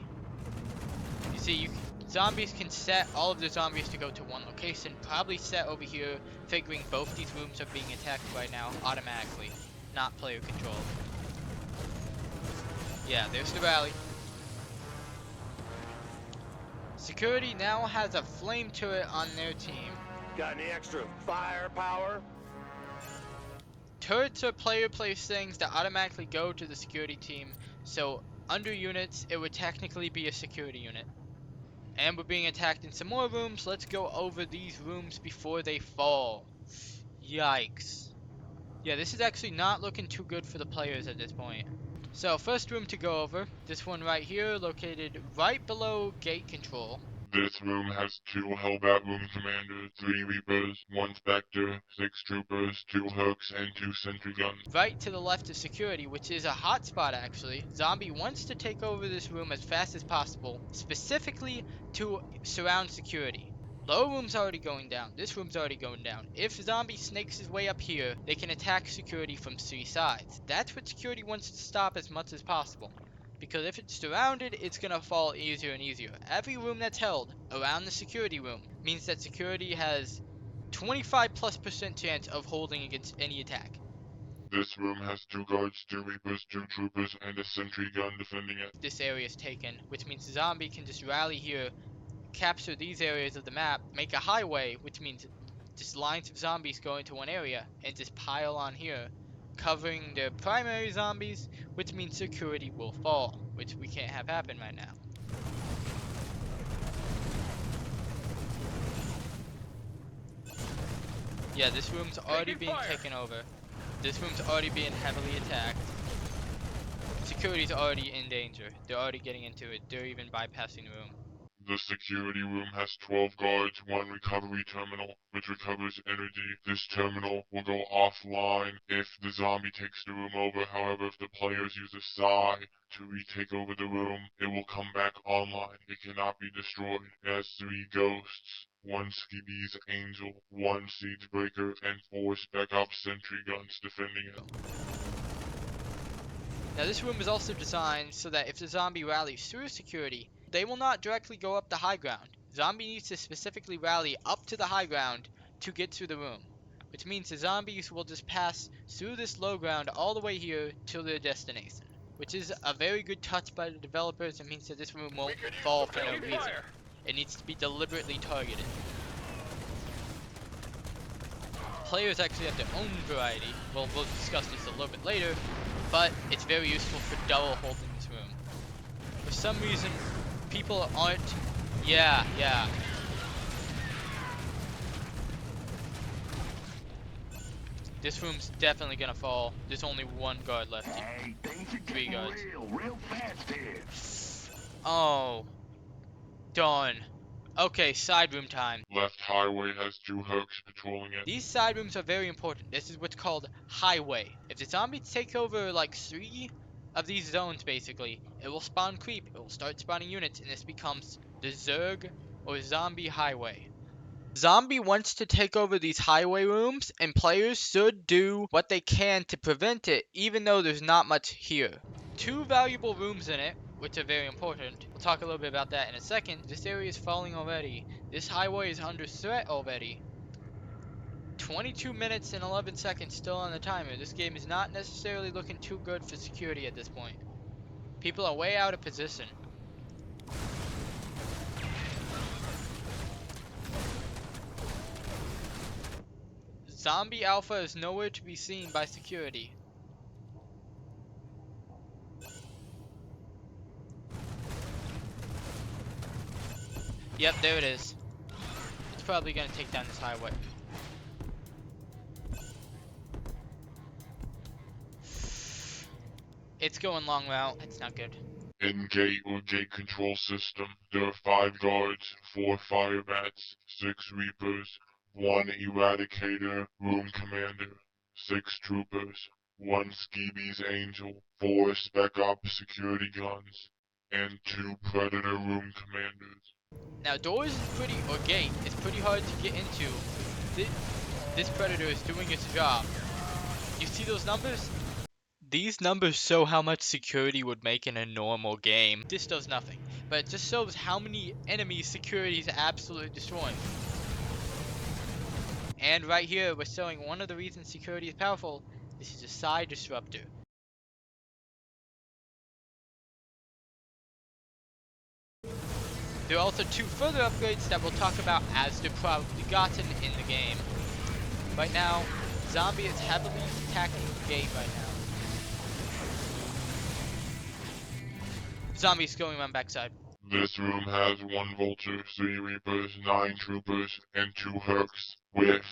Speaker 1: You see, zombies can set all of the zombies to go to one location. Probably set over here, figuring both these rooms are being attacked right now automatically, not player controlled. Yeah, there's the rally. Security now has a flame turret on their team.
Speaker 4: Got any extra firepower?
Speaker 1: Turrets are player-placed things that automatically go to the security team, so under units, it would technically be a security unit. And we're being attacked in some more rooms. Let's go over these rooms before they fall. Yikes. Yeah, this is actually not looking too good for the players at this point. So, first room to go over, this one right here, located right below gate control.
Speaker 2: This room has 2 Hellbat room commanders, 3 Reapers, 1 Spectre, 6 Troopers, 2 Hooks, and 2 sentry guns.
Speaker 1: Right to the left of security, which is a hot spot actually. Zombie wants to take over this room as fast as possible, specifically to surround security. Low room's already going down. This room's already going down. If Zombie snakes his way up here, they can attack security from 3 sides. That's what security wants to stop as much as possible. Because if it's surrounded, it's gonna fall easier and easier. Every room that's held around the security room means that security has 25+% chance of holding against any attack.
Speaker 2: This room has 2 guards, 2 Reapers, 2 Troopers, and a sentry gun defending it.
Speaker 1: This area is taken, which means Zombie can just rally here, capture these areas of the map, make a highway, which means just lines of zombies go into one area, and just pile on here, covering the primary zombies, which means security will fall, which we can't have happen right now. Yeah, this room's already being taken over. This room's already being heavily attacked. Security's already in danger. They're already getting into it. They're even bypassing the room.
Speaker 2: The security room has 12 guards, 1 recovery terminal, which recovers energy. This terminal will go offline if the zombie takes the room over. However, if the players use a psi to retake over the room, it will come back online. It cannot be destroyed. It has 3 ghosts, 1 Skibby's Angel, 1 Siege Breaker, and 4 Spec Ops sentry guns defending it.
Speaker 1: Now this room is also designed so that if the zombie rallies through security, they will not directly go up the high ground. Zombie needs to specifically rally up to the high ground to get through the room, which means the zombies will just pass through this low ground all the way here to their destination, which is a very good touch by the developers. It means that this room won't fall for no reason. It needs to be deliberately targeted. Players actually have their own variety. Well, we'll discuss this a little bit later, but it's very useful for double holding this room. For some reason, people aren't... Yeah. This room's definitely gonna fall. There's only one guard left.
Speaker 5: Hey, things are
Speaker 1: 3
Speaker 5: getting
Speaker 1: guards.
Speaker 5: real fast here.
Speaker 1: Oh. Darn. Okay, side room time.
Speaker 2: Left highway has 2 hooks patrolling it.
Speaker 1: These side rooms are very important. This is what's called highway. If the zombies take over like 3 of these zones basically, it will spawn creep. It will start spawning units, and this becomes the Zerg or zombie highway. Zombie wants to take over these highway rooms, and players should do what they can to prevent it, even though there's not much here. 2 valuable rooms in it, which are very important. We'll talk a little bit about that in a second. This area is falling already. This highway is under threat already. 22 minutes and 11 seconds still on the timer. This game is not necessarily looking too good for security at this point. People are way out of position. Zombie Alpha is nowhere to be seen by security. Yep, there it is. It's probably gonna take down this highway. It's going long route. That's not good.
Speaker 2: In gate or gate control system, there are 5 guards, 4 fire bats, 6 reapers, 1 eradicator, room commander, 6 troopers, 1 skeebies angel, 4 spec op security guns, and 2 predator room commanders.
Speaker 1: Now doors is pretty, or gate, is pretty hard to get into. This predator is doing its job. You see those numbers? These numbers show how much security would make in a normal game. This does nothing, but it just shows how many enemies security is absolutely destroying. And right here, we're showing one of the reasons security is powerful. This is a side disruptor. There are also 2 further upgrades that we'll talk about as they're probably gotten in the game. Right now, Zombie is heavily attacking the gate right now. Zombie's going around backside.
Speaker 2: This room has 1 vulture, 3 reapers, 9 troopers, and 2 hooks with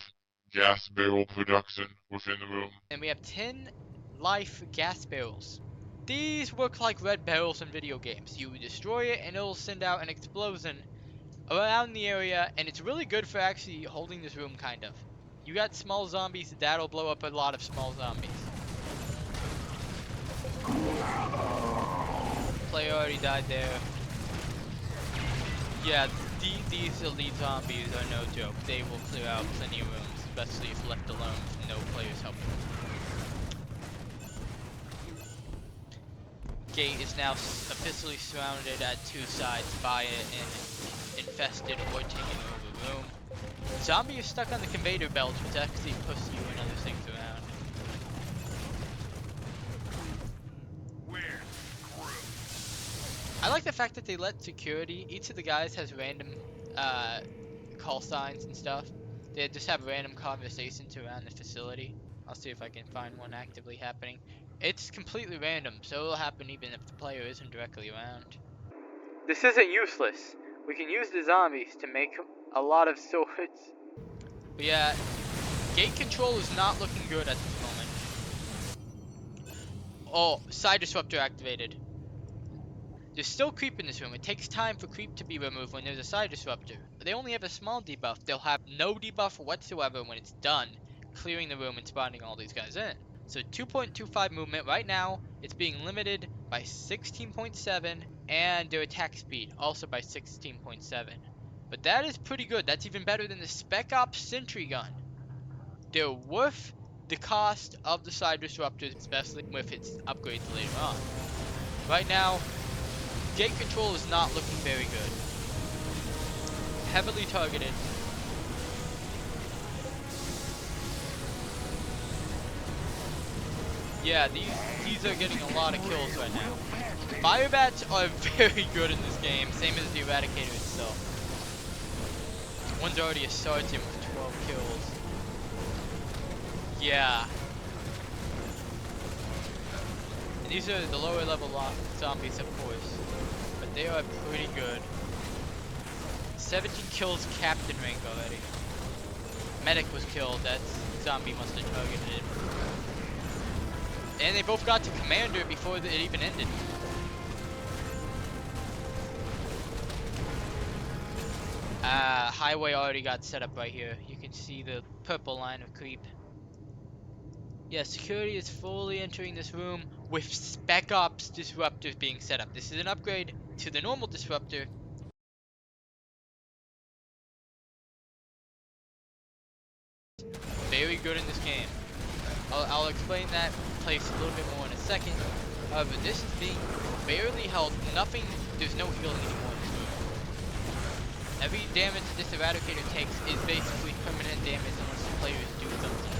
Speaker 2: gas barrel production within the room.
Speaker 1: And we have 10 life gas barrels. These work like red barrels in video games. You destroy it and it'll send out an explosion around the area, and it's really good for actually holding this room, kind of. You got small zombies, that'll blow up a lot of small zombies. Player already died there. Yeah, these elite zombies are no joke. They will clear out plenty of rooms, especially if left alone with no players helping. Gate is now officially surrounded at 2 sides by an infested or taken over room. Zombie is stuck on the conveyor belt, which actually pushes you and other things around. I like the fact that they let security, each of the guys has random call signs and stuff. They just have random conversations around the facility. I'll see if I can find one actively happening. It's completely random, so it'll happen even if the player isn't directly around. This isn't useless. We can use the zombies to make a lot of swords. But yeah, gate control is not looking good at this moment. Oh, side disruptor activated. There's still creep in this room. It takes time for creep to be removed when there's a side disruptor. They only have a small debuff. They'll have no debuff whatsoever when it's done clearing the room and spawning all these guys in. So 2.25 movement right now, it's being limited by 16.7, and their attack speed also by 16.7. But that is pretty good. That's even better than the Spec Ops Sentry Gun. They're worth the cost of the side disruptors, especially with its upgrades later on. Right now, gate control is not looking very good. Heavily targeted. Yeah, these are getting a lot of kills right now. Fire bats are very good in this game, same as the Eradicator itself. One's already a sergeant with 12 kills. Yeah. And these are the lower level zombies, of course, but they are pretty good. 17 kills captain rank already. Medic was killed, that zombie must have targeted him. And they both got to commander before it even ended. Highway already got set up right here. You can see the purple line of creep. Yeah, security is fully entering this room with Spec Ops disruptors being set up. This is an upgrade to the normal disruptor. Very good in this game. I'll explain that place a little bit more in a second. However, this is being barely held. Nothing, there's no healing anymore in this room. Every damage this Eradicator takes is basically permanent damage unless the players do something.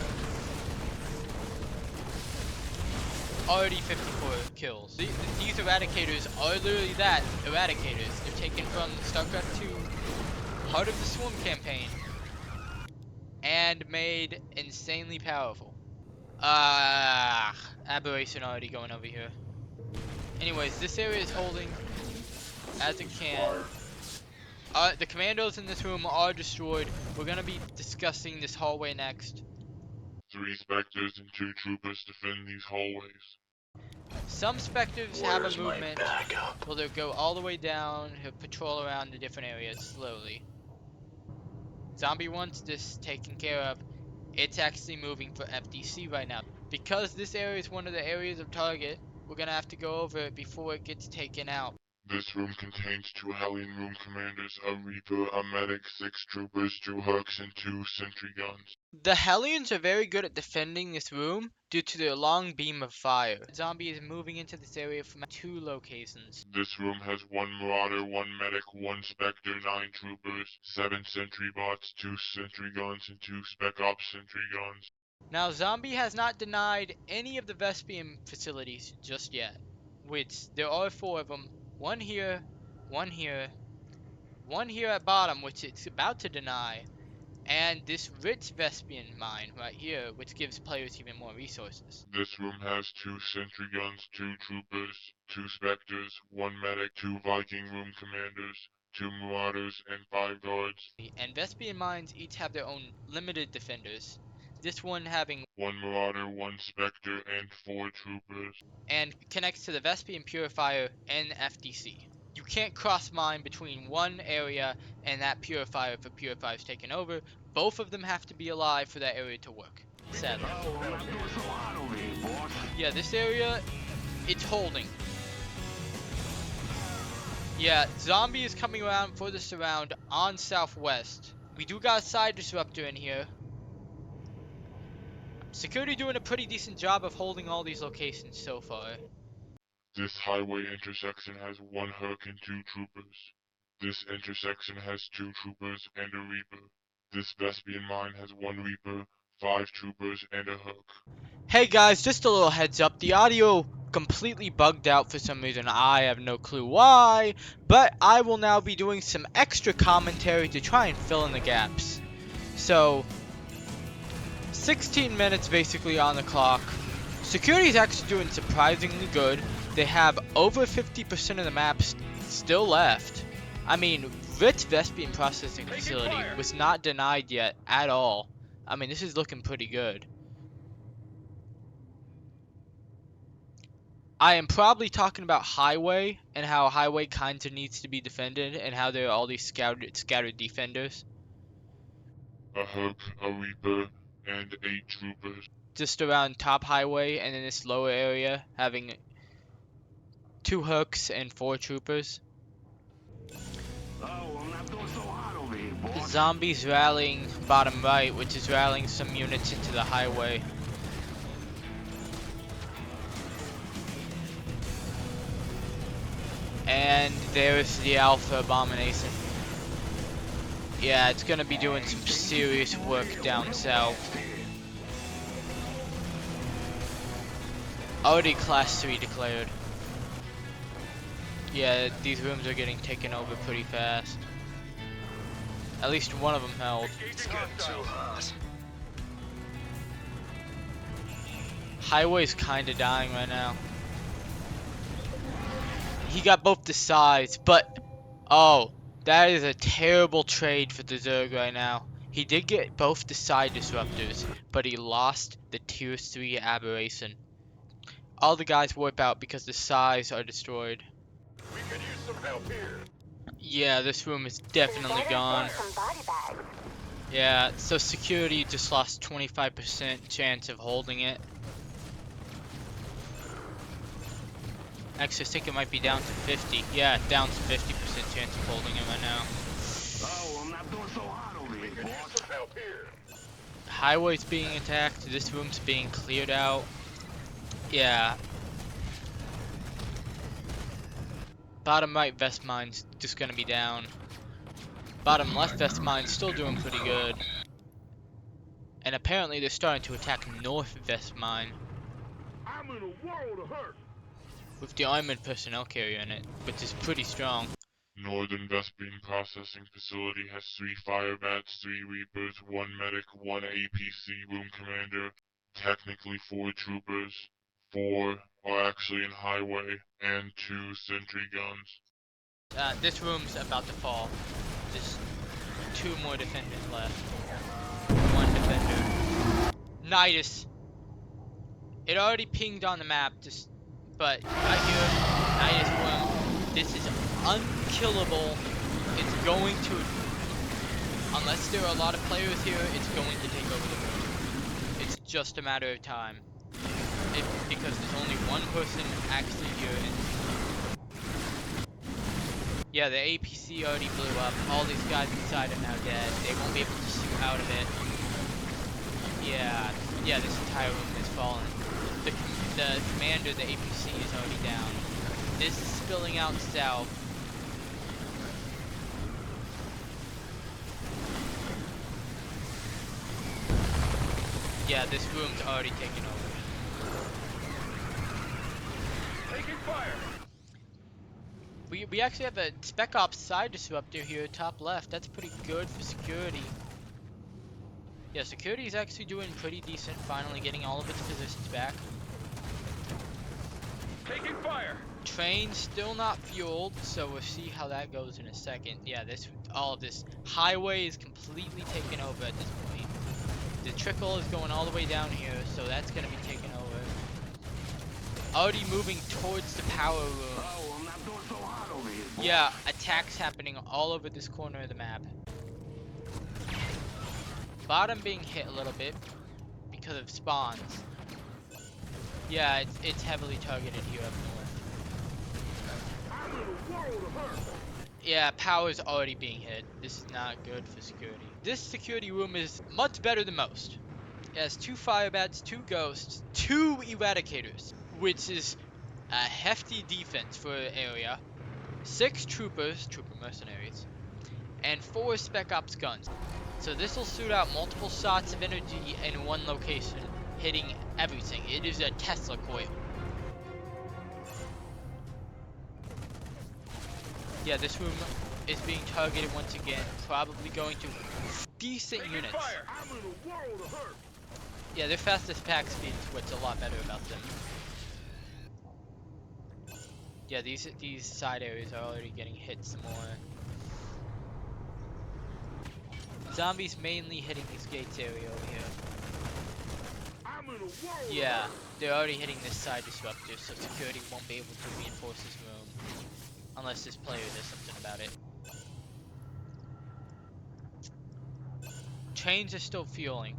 Speaker 1: Already 54 kills. These Eradicators are literally that, Eradicators. They're taken from StarCraft 2, Heart of the Swarm campaign, and made insanely powerful. Aberration already going over here. Anyways, this area is holding as it can. The commandos in this room are destroyed. We're gonna be discussing this hallway next.
Speaker 2: 3 Spectres and 2 Troopers defend these hallways.
Speaker 1: Some Spectres have a movement. Well, they'll go all the way down, he'll patrol around the different areas slowly. Zombie wants this taken care of. It's actually moving for FDC right now. Because this area is one of the areas of target, we're gonna have to go over it before it gets taken out.
Speaker 2: This room contains 2 Hellion Room Commanders, a Reaper, a Medic, 6 Troopers, 2 Hooks, and 2 Sentry Guns.
Speaker 1: The Hellions are very good at defending this room due to their long beam of fire. Zombie is moving into this area from 2 locations.
Speaker 2: This room has 1 Marauder, 1 Medic, 1 Spectre, 9 Troopers, 7 Sentry Bots, 2 Sentry Guns, and 2 Spec Ops Sentry Guns.
Speaker 1: Now, Zombie has not denied any of the Vespian facilities just yet, which there are 4 of them. One here, one here, one here at bottom, which it's about to deny, and this rich Vespian mine right here, which gives players even more resources.
Speaker 2: This room has 2 Sentry Guns, 2 Troopers, 2 Spectres, 1 Medic, 2 Viking Room Commanders, 2 Marauders, and 5 Guards.
Speaker 1: And Vespian mines each have their own limited defenders. This one having
Speaker 2: 1 Marauder, 1 Spectre, and 4 Troopers.
Speaker 1: and connects to the Vespian Purifier and FDC. You can't cross mine between one area and that Purifier if a Purifier is taken over. Both of them have to be alive for that area to work. Sadly. Yeah, this area, it's holding. Yeah, Zombie is coming around for the surround on southwest. We do got a side disruptor in here. Security doing a pretty decent job of holding all these locations so far.
Speaker 2: This highway intersection has 1 Hook and 2 Troopers. This intersection has 2 Troopers and a Reaper. This Vespian mine has 1 Reaper, 5 Troopers, and a Hook.
Speaker 1: Hey guys, just a little heads up, the audio completely bugged out for some reason. I have no clue why, but I will now be doing some extra commentary to try and fill in the gaps. So, 16 minutes basically on the clock. Security is actually doing surprisingly good. They have over 50% of the maps still left. I mean, Ritz Vespian Processing Facility was not denied yet at all. I mean, this is looking pretty good. I am probably talking about Highway and how Highway kinda needs to be defended and how there are all these scattered defenders.
Speaker 2: A Hook, a Reaper, and 8 Troopers.
Speaker 1: Just around top Highway and in this lower area having 2 Hooks and 4 Troopers. Zombies rallying bottom right, which is rallying some units into the highway. And there's the Alpha Abomination. Yeah, it's gonna be doing some serious work down south. Already class 3 declared. Yeah, these rooms are getting taken over pretty fast. At least one of them held.
Speaker 5: It's getting too hot.
Speaker 1: Highway's kinda dying right now. He got both the sides, but oh, that is a terrible trade for the Zerg right now. He did get both the side disruptors, but he lost the tier 3 aberration. All the guys wipe out because the sides are destroyed.
Speaker 4: We could use some help here.
Speaker 1: Yeah, this room is definitely gone. Yeah, so security just lost 25% chance of holding it. Actually, I think it might be down to 50. Yeah, down to 50% chance of holding it right now.
Speaker 5: Oh, I'm not doing so hot over here,
Speaker 4: We could use
Speaker 5: boss.
Speaker 4: some help here.
Speaker 1: Highway's being attacked. This room's being cleared out. Yeah. Bottom right vest mine's just gonna be down. Bottom left vest mine's still doing pretty good. And apparently they're starting to attack north vest mine
Speaker 5: I'm in a world of hurt.
Speaker 1: with the armored personnel carrier in it, which is pretty strong.
Speaker 2: Northern Vespine Processing Facility has 3 Firebats, 3 Reapers, 1 Medic, 1 APC Room Commander, technically 4 Troopers, 4 are actually in Highway, and 2 Sentry Guns.
Speaker 1: This room's about to fall. Just 2 more defenders left. 1 defender. Nidus. It already pinged on the map, but right here, Nidus room. This is unkillable. It's going to, unless there are a lot of players here, it's going to take over the room. It's just a matter of time. Because there's only one person actually here. Yeah, the APC already blew up. All these guys inside are now dead. They won't be able to shoot out of it. Yeah, this entire room is falling. The commander, the APC, is already down. This is spilling out south. Yeah, this room's already taken over.
Speaker 4: Taking fire.
Speaker 1: We actually have a Spec Ops side disruptor here, top left. That's pretty good for security. Yeah, security is actually doing pretty decent, finally getting all of its positions back.
Speaker 4: Taking fire.
Speaker 1: Train still not fueled, so we'll see how that goes in a second. Yeah, all of this highway is completely taken over at this point. The trickle is going all the way down here, so that's gonna be taken over. Already moving towards the power room.
Speaker 5: Oh, I'm not doing so hot over here, boss.
Speaker 1: Yeah, attacks happening all over this corner of the map. Bottom being hit a little bit because of spawns. Yeah, it's heavily targeted here up north.
Speaker 5: I'm in a world of hurt.
Speaker 1: Yeah, power's already being hit. This is not good for security. This security room is much better than most. It has 2 Firebats, 2 Ghosts, 2 Eradicators, which is a hefty defense for an area, 6 Troopers, Trooper Mercenaries, and 4 Spec Ops guns. So this will shoot out multiple shots of energy in one location, hitting everything. It is a Tesla coil. Yeah, this room is being targeted once again, probably going to decent
Speaker 4: Taking
Speaker 1: units.
Speaker 4: fire.
Speaker 5: I'm in a world of hurt.
Speaker 1: Yeah, their fastest pack speed is what's a lot better about them. Yeah, these side areas are already getting hit some more. Zombies mainly hitting these gates area over here.
Speaker 5: I'm in a world
Speaker 1: Yeah, they're already hitting this side disruptor, so security won't be able to reinforce this room. Unless this player does something about it. Trains are still fueling.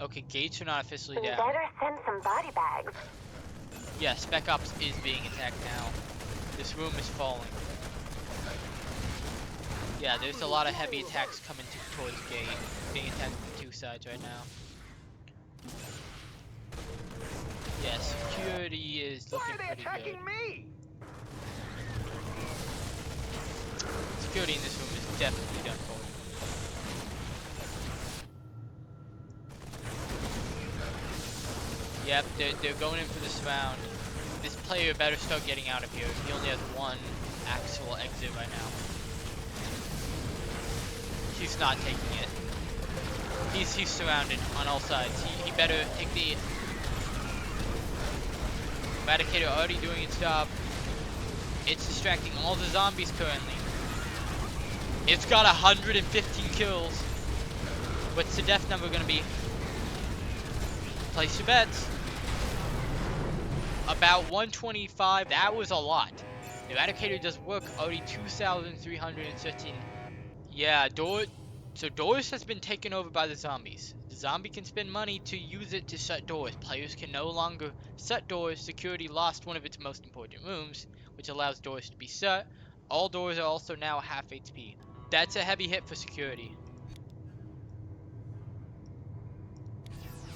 Speaker 1: Okay, gates are not officially down.
Speaker 6: Better send some body bags.
Speaker 1: Yeah, Spec Ops is being attacked now. This room is falling. Yeah, there's a lot of heavy attacks coming towards gate. Being attacked from 2 sides right now. Yeah, security is looking pretty good.
Speaker 4: me?
Speaker 1: Security in this room is definitely done for. Yep, they're going in for this round. This player better start getting out of here. He only has one actual exit right now. He's not taking it. He's surrounded on all sides. He better take the Eradicator already doing its job. It's distracting all the zombies currently. It's got 115 kills. What's the death number gonna be? Place your bets. About 125. That was a lot. The Eradicator does work. Already 2,313. Yeah, so doors has been taken over by the zombies. The zombie can spend money to use it to shut doors. Players can no longer shut doors. Security lost one of its most important rooms, which allows doors to be shut. All doors are also now half HP. That's a heavy hit for security.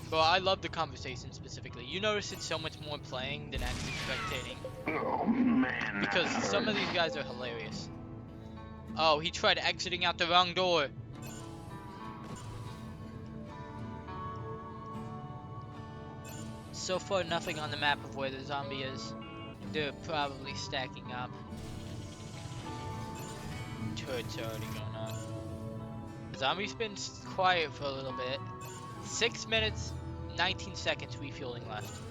Speaker 1: But I love the conversation specifically. You notice it's so much more playing than actually spectating.
Speaker 5: Oh, man.
Speaker 1: Because some of these guys are hilarious. Oh, he tried exiting out the wrong door. So far, nothing on the map of where the zombie is. They're probably stacking up. Turrets are already going up. The zombie's been quiet for a little bit. 6 minutes, 19 seconds refueling left.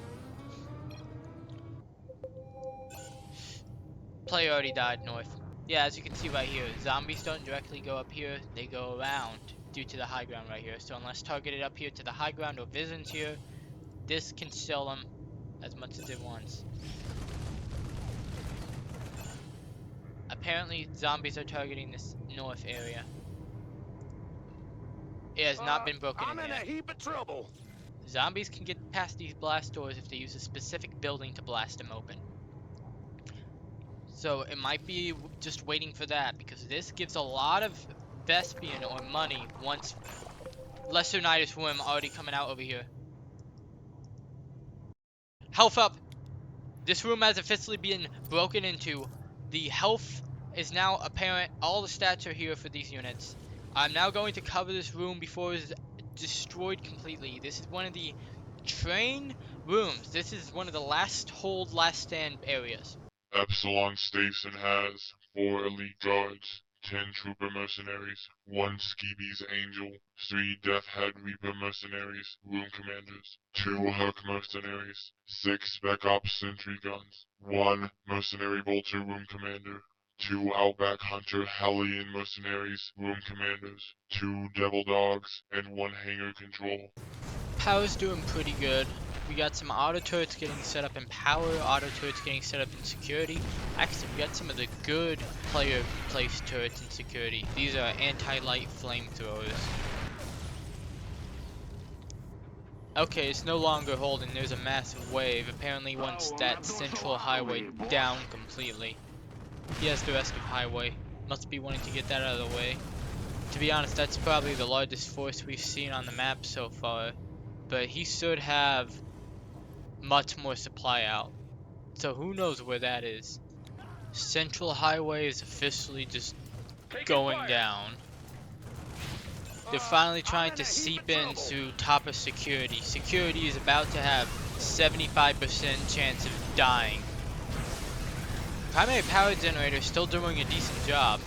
Speaker 1: Player already died north. Yeah, as you can see right here, zombies don't directly go up here, they go around due to the high ground right here. So unless targeted up here to the high ground or visions here, this can sell them as much as it wants. Apparently, zombies are targeting this north area. It has not been broken
Speaker 5: I'm in a
Speaker 1: yet.
Speaker 5: heap of trouble.
Speaker 1: Zombies can get past these blast doors if they use a specific building to blast them open. So it might be just waiting for that, because this gives a lot of Vespian or money once Lesser Nidus Worm already coming out over here. Health up! This room has officially been broken into. The health is now apparent. All the stats are here for these units. I'm now going to cover this room before it is destroyed completely. This is one of the train rooms. This is one of the last hold, last stand areas.
Speaker 2: Epsilon Station has 4 elite guards, 10 trooper mercenaries, 1 skeebies angel, 3 Death Head Reaper mercenaries, room commanders, 2 Herc mercenaries, 6 Spec Ops sentry guns, 1 mercenary bolter room commander, 2 Outback Hunter Hellion mercenaries, room commanders, 2 Devil Dogs, and 1 hangar control.
Speaker 1: Power's doing pretty good. We got some auto turrets getting set up in power, auto turrets getting set up in security. Actually, we got some of the good player placed turrets in security. These are anti-light flamethrowers. Okay, it's no longer holding. There's a massive wave. Apparently once that central highway down completely. He has the rest of highway. Must be wanting to get that out of the way. To be honest, that's probably the largest force we've seen on the map so far. But he should have much more supply out. So who knows where that is. Central highway is officially just going down. They're finally trying to seep into top of security. Security is about to have 75% chance of dying. Primary power generator is still doing a decent job.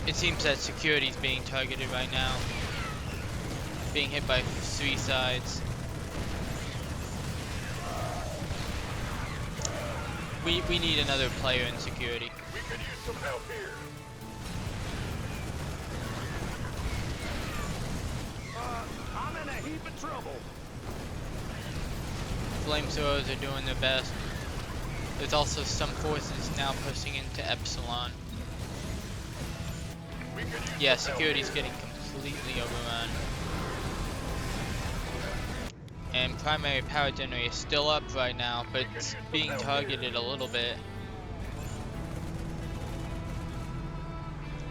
Speaker 1: It seems that security is being targeted right now. Being hit by 3 sides. We need another player in security.
Speaker 4: We could use some help here.
Speaker 5: I'm in a heap of trouble.
Speaker 1: Flamethrowers are doing their best. There's also some forces now pushing into Epsilon.
Speaker 4: We could use
Speaker 1: Yeah,
Speaker 4: some help
Speaker 1: security's
Speaker 4: here.
Speaker 1: getting completely overrun. And primary power generator is still up right now, but it's being targeted a little bit.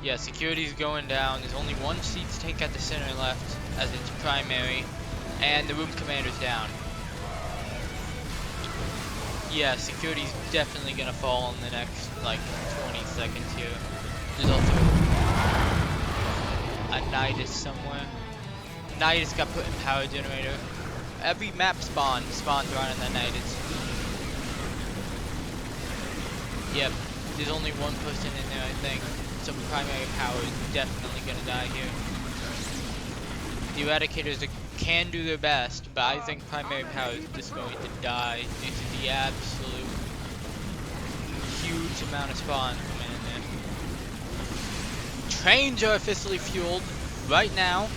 Speaker 1: Yeah, security's going down. There's only 1 siege tank at the center left as its primary, and the room commander's down. Yeah, security's definitely gonna fall in the next like 20 seconds here. There's also a Nidus somewhere. Nidus got put in power generator. Every map spawns around in the Nidus. Yep, there's only one person in there, I think. So primary power is definitely gonna die here. The Eradicators can do their best, but I think primary power is just going to die due to the absolute huge amount of spawn coming in there. Trains are officially fueled right now.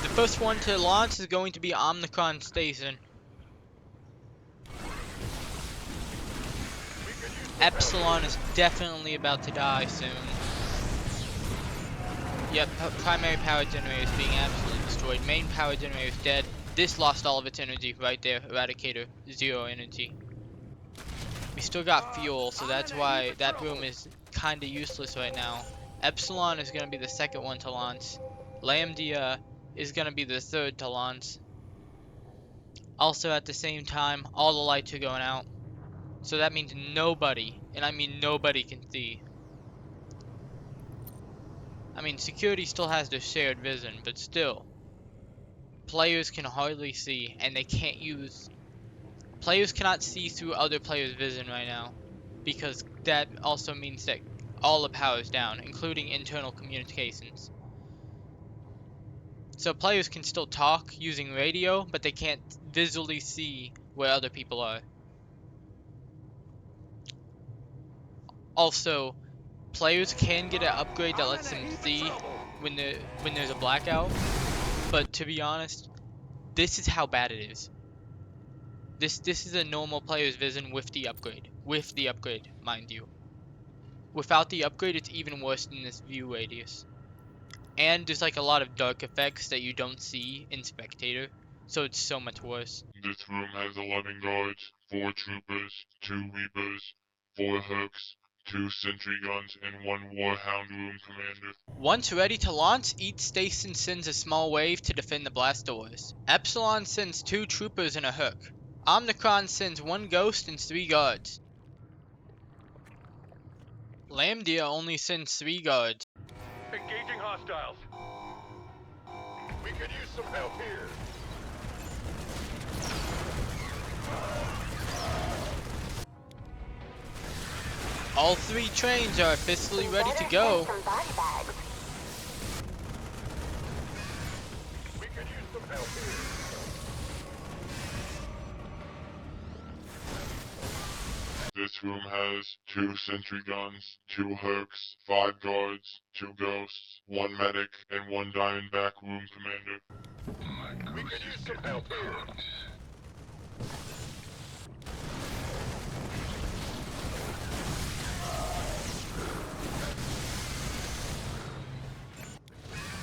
Speaker 1: The first one to launch is going to be Omnicron Station. Epsilon is definitely about to die soon. Yep, primary power generator is being absolutely destroyed. Main power generator is dead. This lost all of its energy right there. Eradicator, 0 energy. We still got fuel, so that's why that room is kinda useless right now. Epsilon is gonna be the second one to launch. Lambda is gonna be the third to launch. Also at the same time, all the lights are going out. So that means nobody, and I mean nobody, can see. I mean, security still has their shared vision, but still. Players can hardly see, and they can't use... Players cannot see through other players' vision right now. Because that also means that all the power is down, including internal communications. So players can still talk using radio, but they can't visually see where other people are. Also, players can get an upgrade that lets them see when there's a blackout, but to be honest, this is how bad it is. This is a normal player's vision with the upgrade. With the upgrade, mind you. Without the upgrade, it's even worse than this view radius. And there's like a lot of dark effects that you don't see in Spectator, so it's so much worse.
Speaker 2: This room has 11 guards, 4 troopers, 2 reapers, 4 hooks, 2 sentry guns, and 1 warhound room commander.
Speaker 1: Once ready to launch, each station sends a small wave to defend the blast doors. Epsilon sends 2 troopers and a hook. Omnicron sends 1 ghost and 3 guards. Lambda only sends 3 guards.
Speaker 4: Engaging hostiles. We could use some help here.
Speaker 1: All 3 trains are officially ready to go.
Speaker 6: Some body bags.
Speaker 4: We could use some help here.
Speaker 2: This room has 2 sentry guns, 2 hooks, 5 guards, 2 ghosts, 1 medic, and 1 diamondback room commander.
Speaker 4: We could use some help here.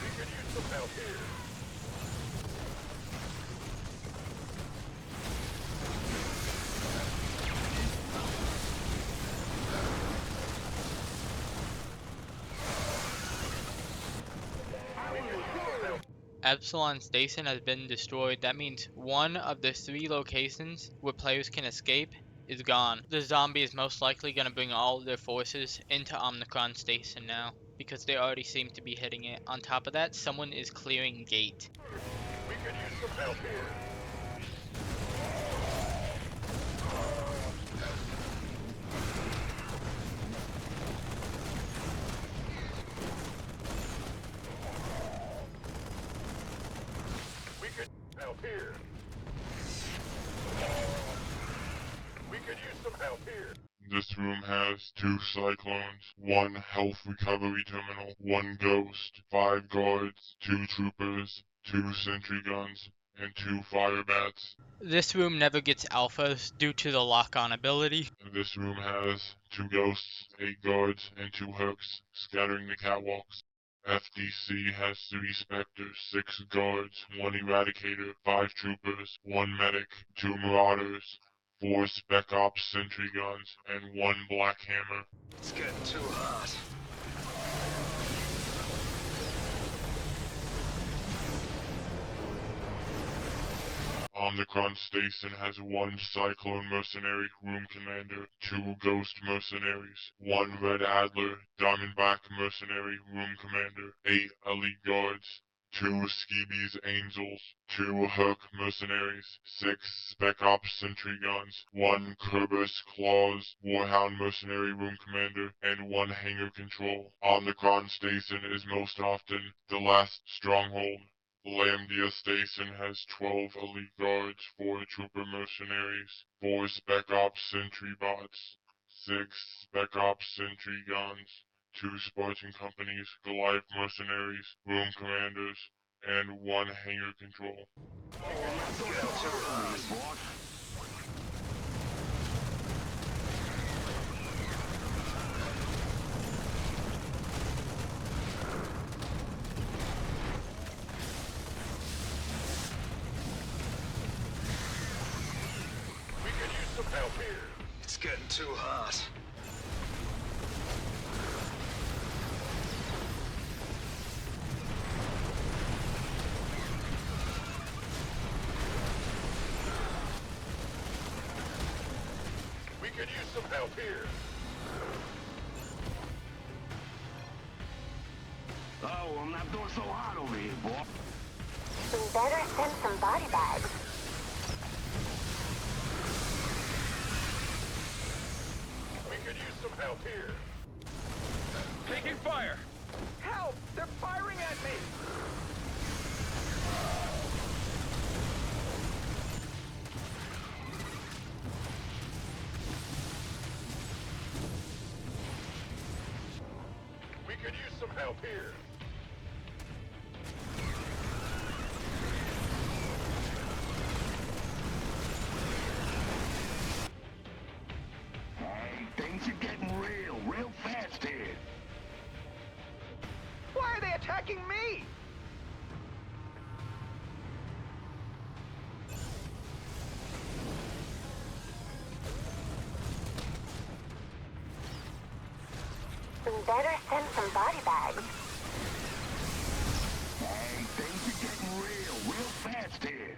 Speaker 4: We could use some help here.
Speaker 1: Epsilon Station has been destroyed. That means one of the 3 locations where players can escape is gone. The zombie is most likely going to bring all of their forces into Omnicron Station now, because they already seem to be hitting it. On top of that, someone is clearing gate.
Speaker 4: We could use some help here. We could help here. We could use some help here.
Speaker 2: This room has 2 cyclones, 1 health recovery terminal, 1 ghost, 5 guards, 2 troopers, 2 sentry guns, and 2 fire bats.
Speaker 1: This room never gets alphas due to the lock-on ability.
Speaker 2: This room has 2 ghosts, 8 guards, and 2 hooks, scattering the catwalks. FDC has 3 specters, 6 guards, 1 eradicator, 5 troopers, 1 medic, 2 marauders, 4 spec ops sentry guns, and 1 black hammer.
Speaker 5: It's getting too hot.
Speaker 2: Omnicron Station has 1 Cyclone Mercenary Room Commander, 2 Ghost Mercenaries, 1 Red Adler Diamondback Mercenary Room Commander, 8 Elite Guards, 2 Skeebies Angels, 2 Hook Mercenaries, 6 Spec Ops Sentry Guns, 1 Kerberos Claws Warhound Mercenary Room Commander, and 1 Hangar Control. Omnicron Station is most often the last stronghold. Lambdia Station has 12 Elite Guards, 4 Trooper Mercenaries, 4 Spec Ops Sentry Bots, 6 Spec Ops Sentry Guns, 2 Spartan Companies, Goliath Mercenaries, Room Commanders, and 1 Hangar Control.
Speaker 4: We could use some help here.
Speaker 5: It's getting too hot.
Speaker 4: We could use some help here.
Speaker 5: Oh, I'm not doing so hot over here, boy.
Speaker 6: We better send some body bags.
Speaker 4: We could use some help here.
Speaker 7: Taking fire!
Speaker 4: Help! They're firing at me! We could use some help here.
Speaker 5: Hey, things are getting real fast here.
Speaker 4: Why are they attacking me?
Speaker 6: We better send some body bags.
Speaker 5: Hey, things are getting real fast here.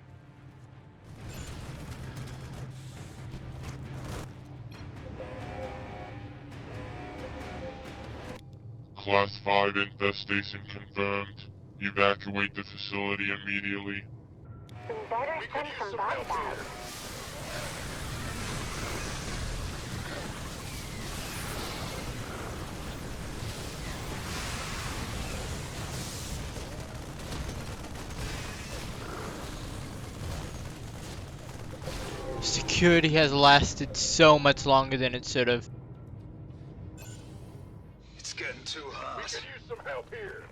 Speaker 2: Class 5 infestation confirmed. Evacuate the facility immediately.
Speaker 6: We better
Speaker 4: We could
Speaker 6: send
Speaker 4: use
Speaker 6: some
Speaker 4: some
Speaker 6: body
Speaker 4: help
Speaker 6: bags.
Speaker 4: here.
Speaker 1: Security has lasted so much longer than it should have.
Speaker 5: It's getting too
Speaker 4: We
Speaker 5: hot.
Speaker 4: could use some help here.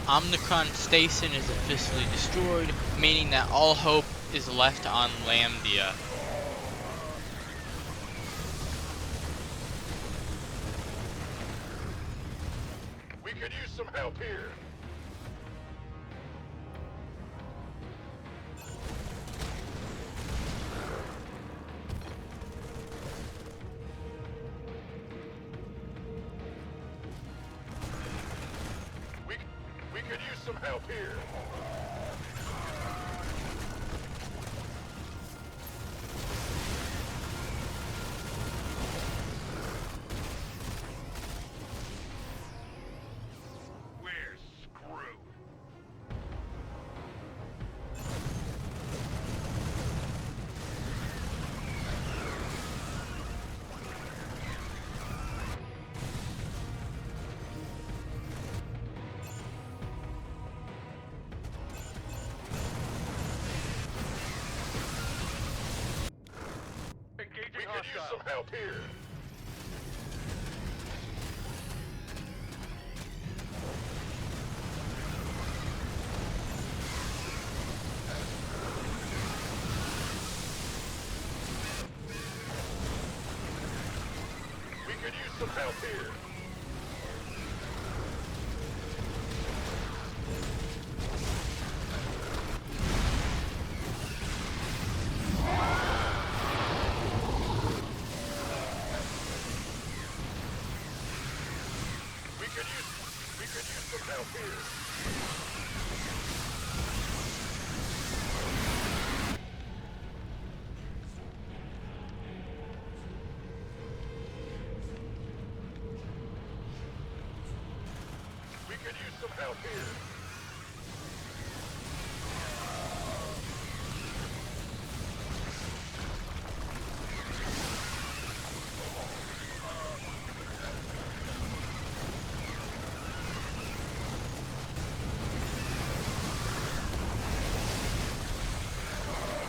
Speaker 1: Omnicron Station is officially destroyed, meaning that all hope is left on Lambdia.
Speaker 4: We could use some help here. We could use some help here.
Speaker 7: We're screwed.
Speaker 4: We
Speaker 7: Engaging
Speaker 4: could use
Speaker 7: hostiles.
Speaker 4: some help here. We could use some help here. We could use could use some help here. We could use some help here.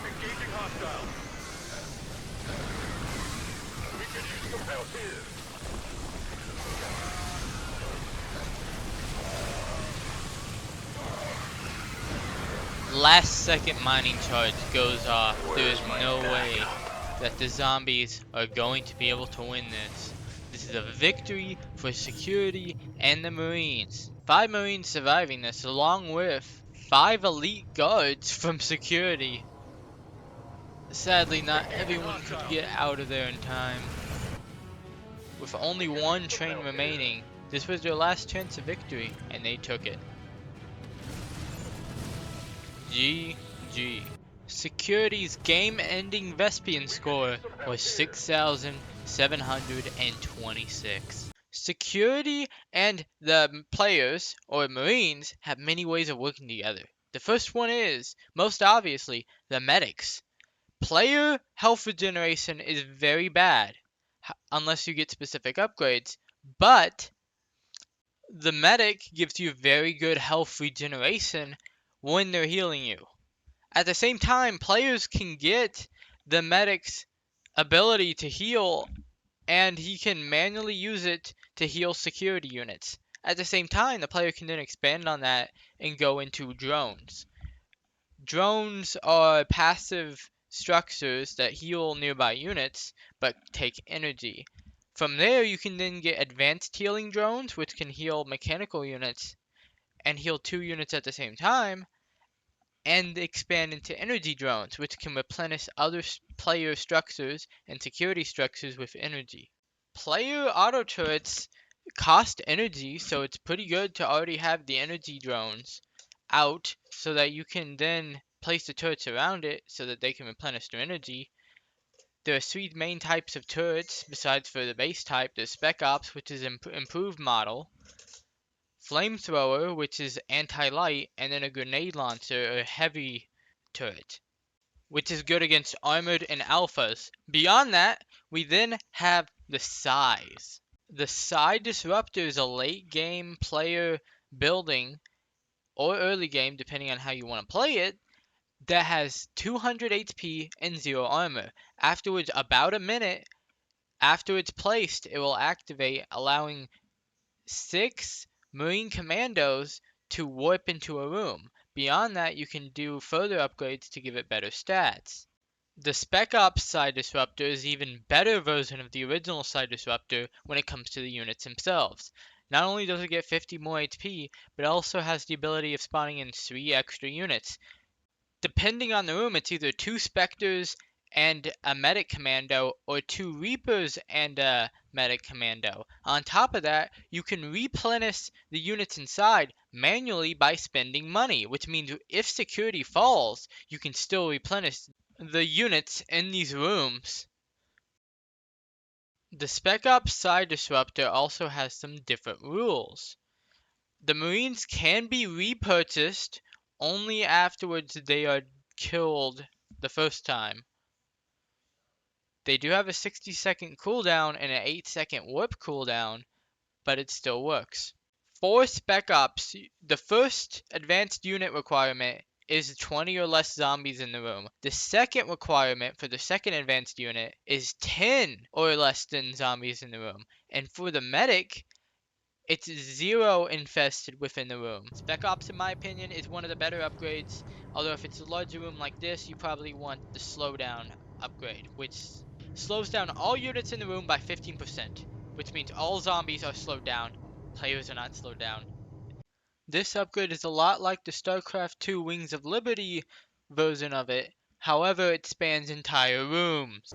Speaker 4: Engaging hostiles. We could use some help here.
Speaker 1: Last second mining charge goes off. There is no way that the zombies are going to be able to win this. This is a victory for security and the Marines. 5 Marines surviving this along with 5 elite guards from security. Sadly, not everyone could get out of there in time. With only one train remaining, this was their last chance of victory, and they took it. GG. Security's game-ending Vespian score was 6,726. Security and the players, or Marines, have many ways of working together. The first one is, most obviously, the medics. Player health regeneration is very bad, unless you get specific upgrades, but the medic gives you very good health regeneration when they're healing you. At the same time, players can get the medic's ability to heal, and he can manually use it to heal security units. At the same time, the player can then expand on that and go into drones. Drones are passive structures that heal nearby units, but take energy. From there, you can then get advanced healing drones, which can heal mechanical units and heal 2 units at the same time, and expand into energy drones, which can replenish other player structures and security structures with energy. Player auto turrets cost energy, so it's pretty good to already have the energy drones out so that you can then place the turrets around it so that they can replenish their energy. There are 3 main types of turrets besides for the base type. There's Spec Ops, which is improved model, Flamethrower, which is anti-light, and then a grenade launcher, or heavy turret, which is good against armored and alphas. Beyond that, we then have the size. The side disruptor is a late game player building, or early game, depending on how you want to play it, that has 200 HP and 0 armor. Afterwards, about a minute after it's placed, it will activate, allowing 6 Marine Commandos to warp into a room. Beyond that, you can do further upgrades to give it better stats. The Spec Ops Side Disruptor is even better version of the original Side Disruptor when it comes to the units themselves. Not only does it get 50 more HP, but it also has the ability of spawning in 3 extra units. Depending on the room, it's either 2 Spectres and a Medic Commando, or 2 Reapers and a Medic Commando. On top of that, you can replenish the units inside manually by spending money, which means if security falls, you can still replenish the units in these rooms. The Spec Ops Side Disruptor also has some different rules. The Marines can be repurchased only afterwards they are killed the first time. They do have a 60-second cooldown and an 8-second warp cooldown, but it still works. For Spec Ops, the first advanced unit requirement is 20 or less zombies in the room. The second requirement for the second advanced unit is 10 or less than zombies in the room. And for the medic, it's 0 infested within the room. Spec Ops, in my opinion, is one of the better upgrades. Although if it's a larger room like this, you probably want the slowdown upgrade, which slows down all units in the room by 15%, which means all zombies are slowed down. Players are not slowed down. This upgrade is a lot like the StarCraft 2 Wings of Liberty version of it. However, it spans entire rooms.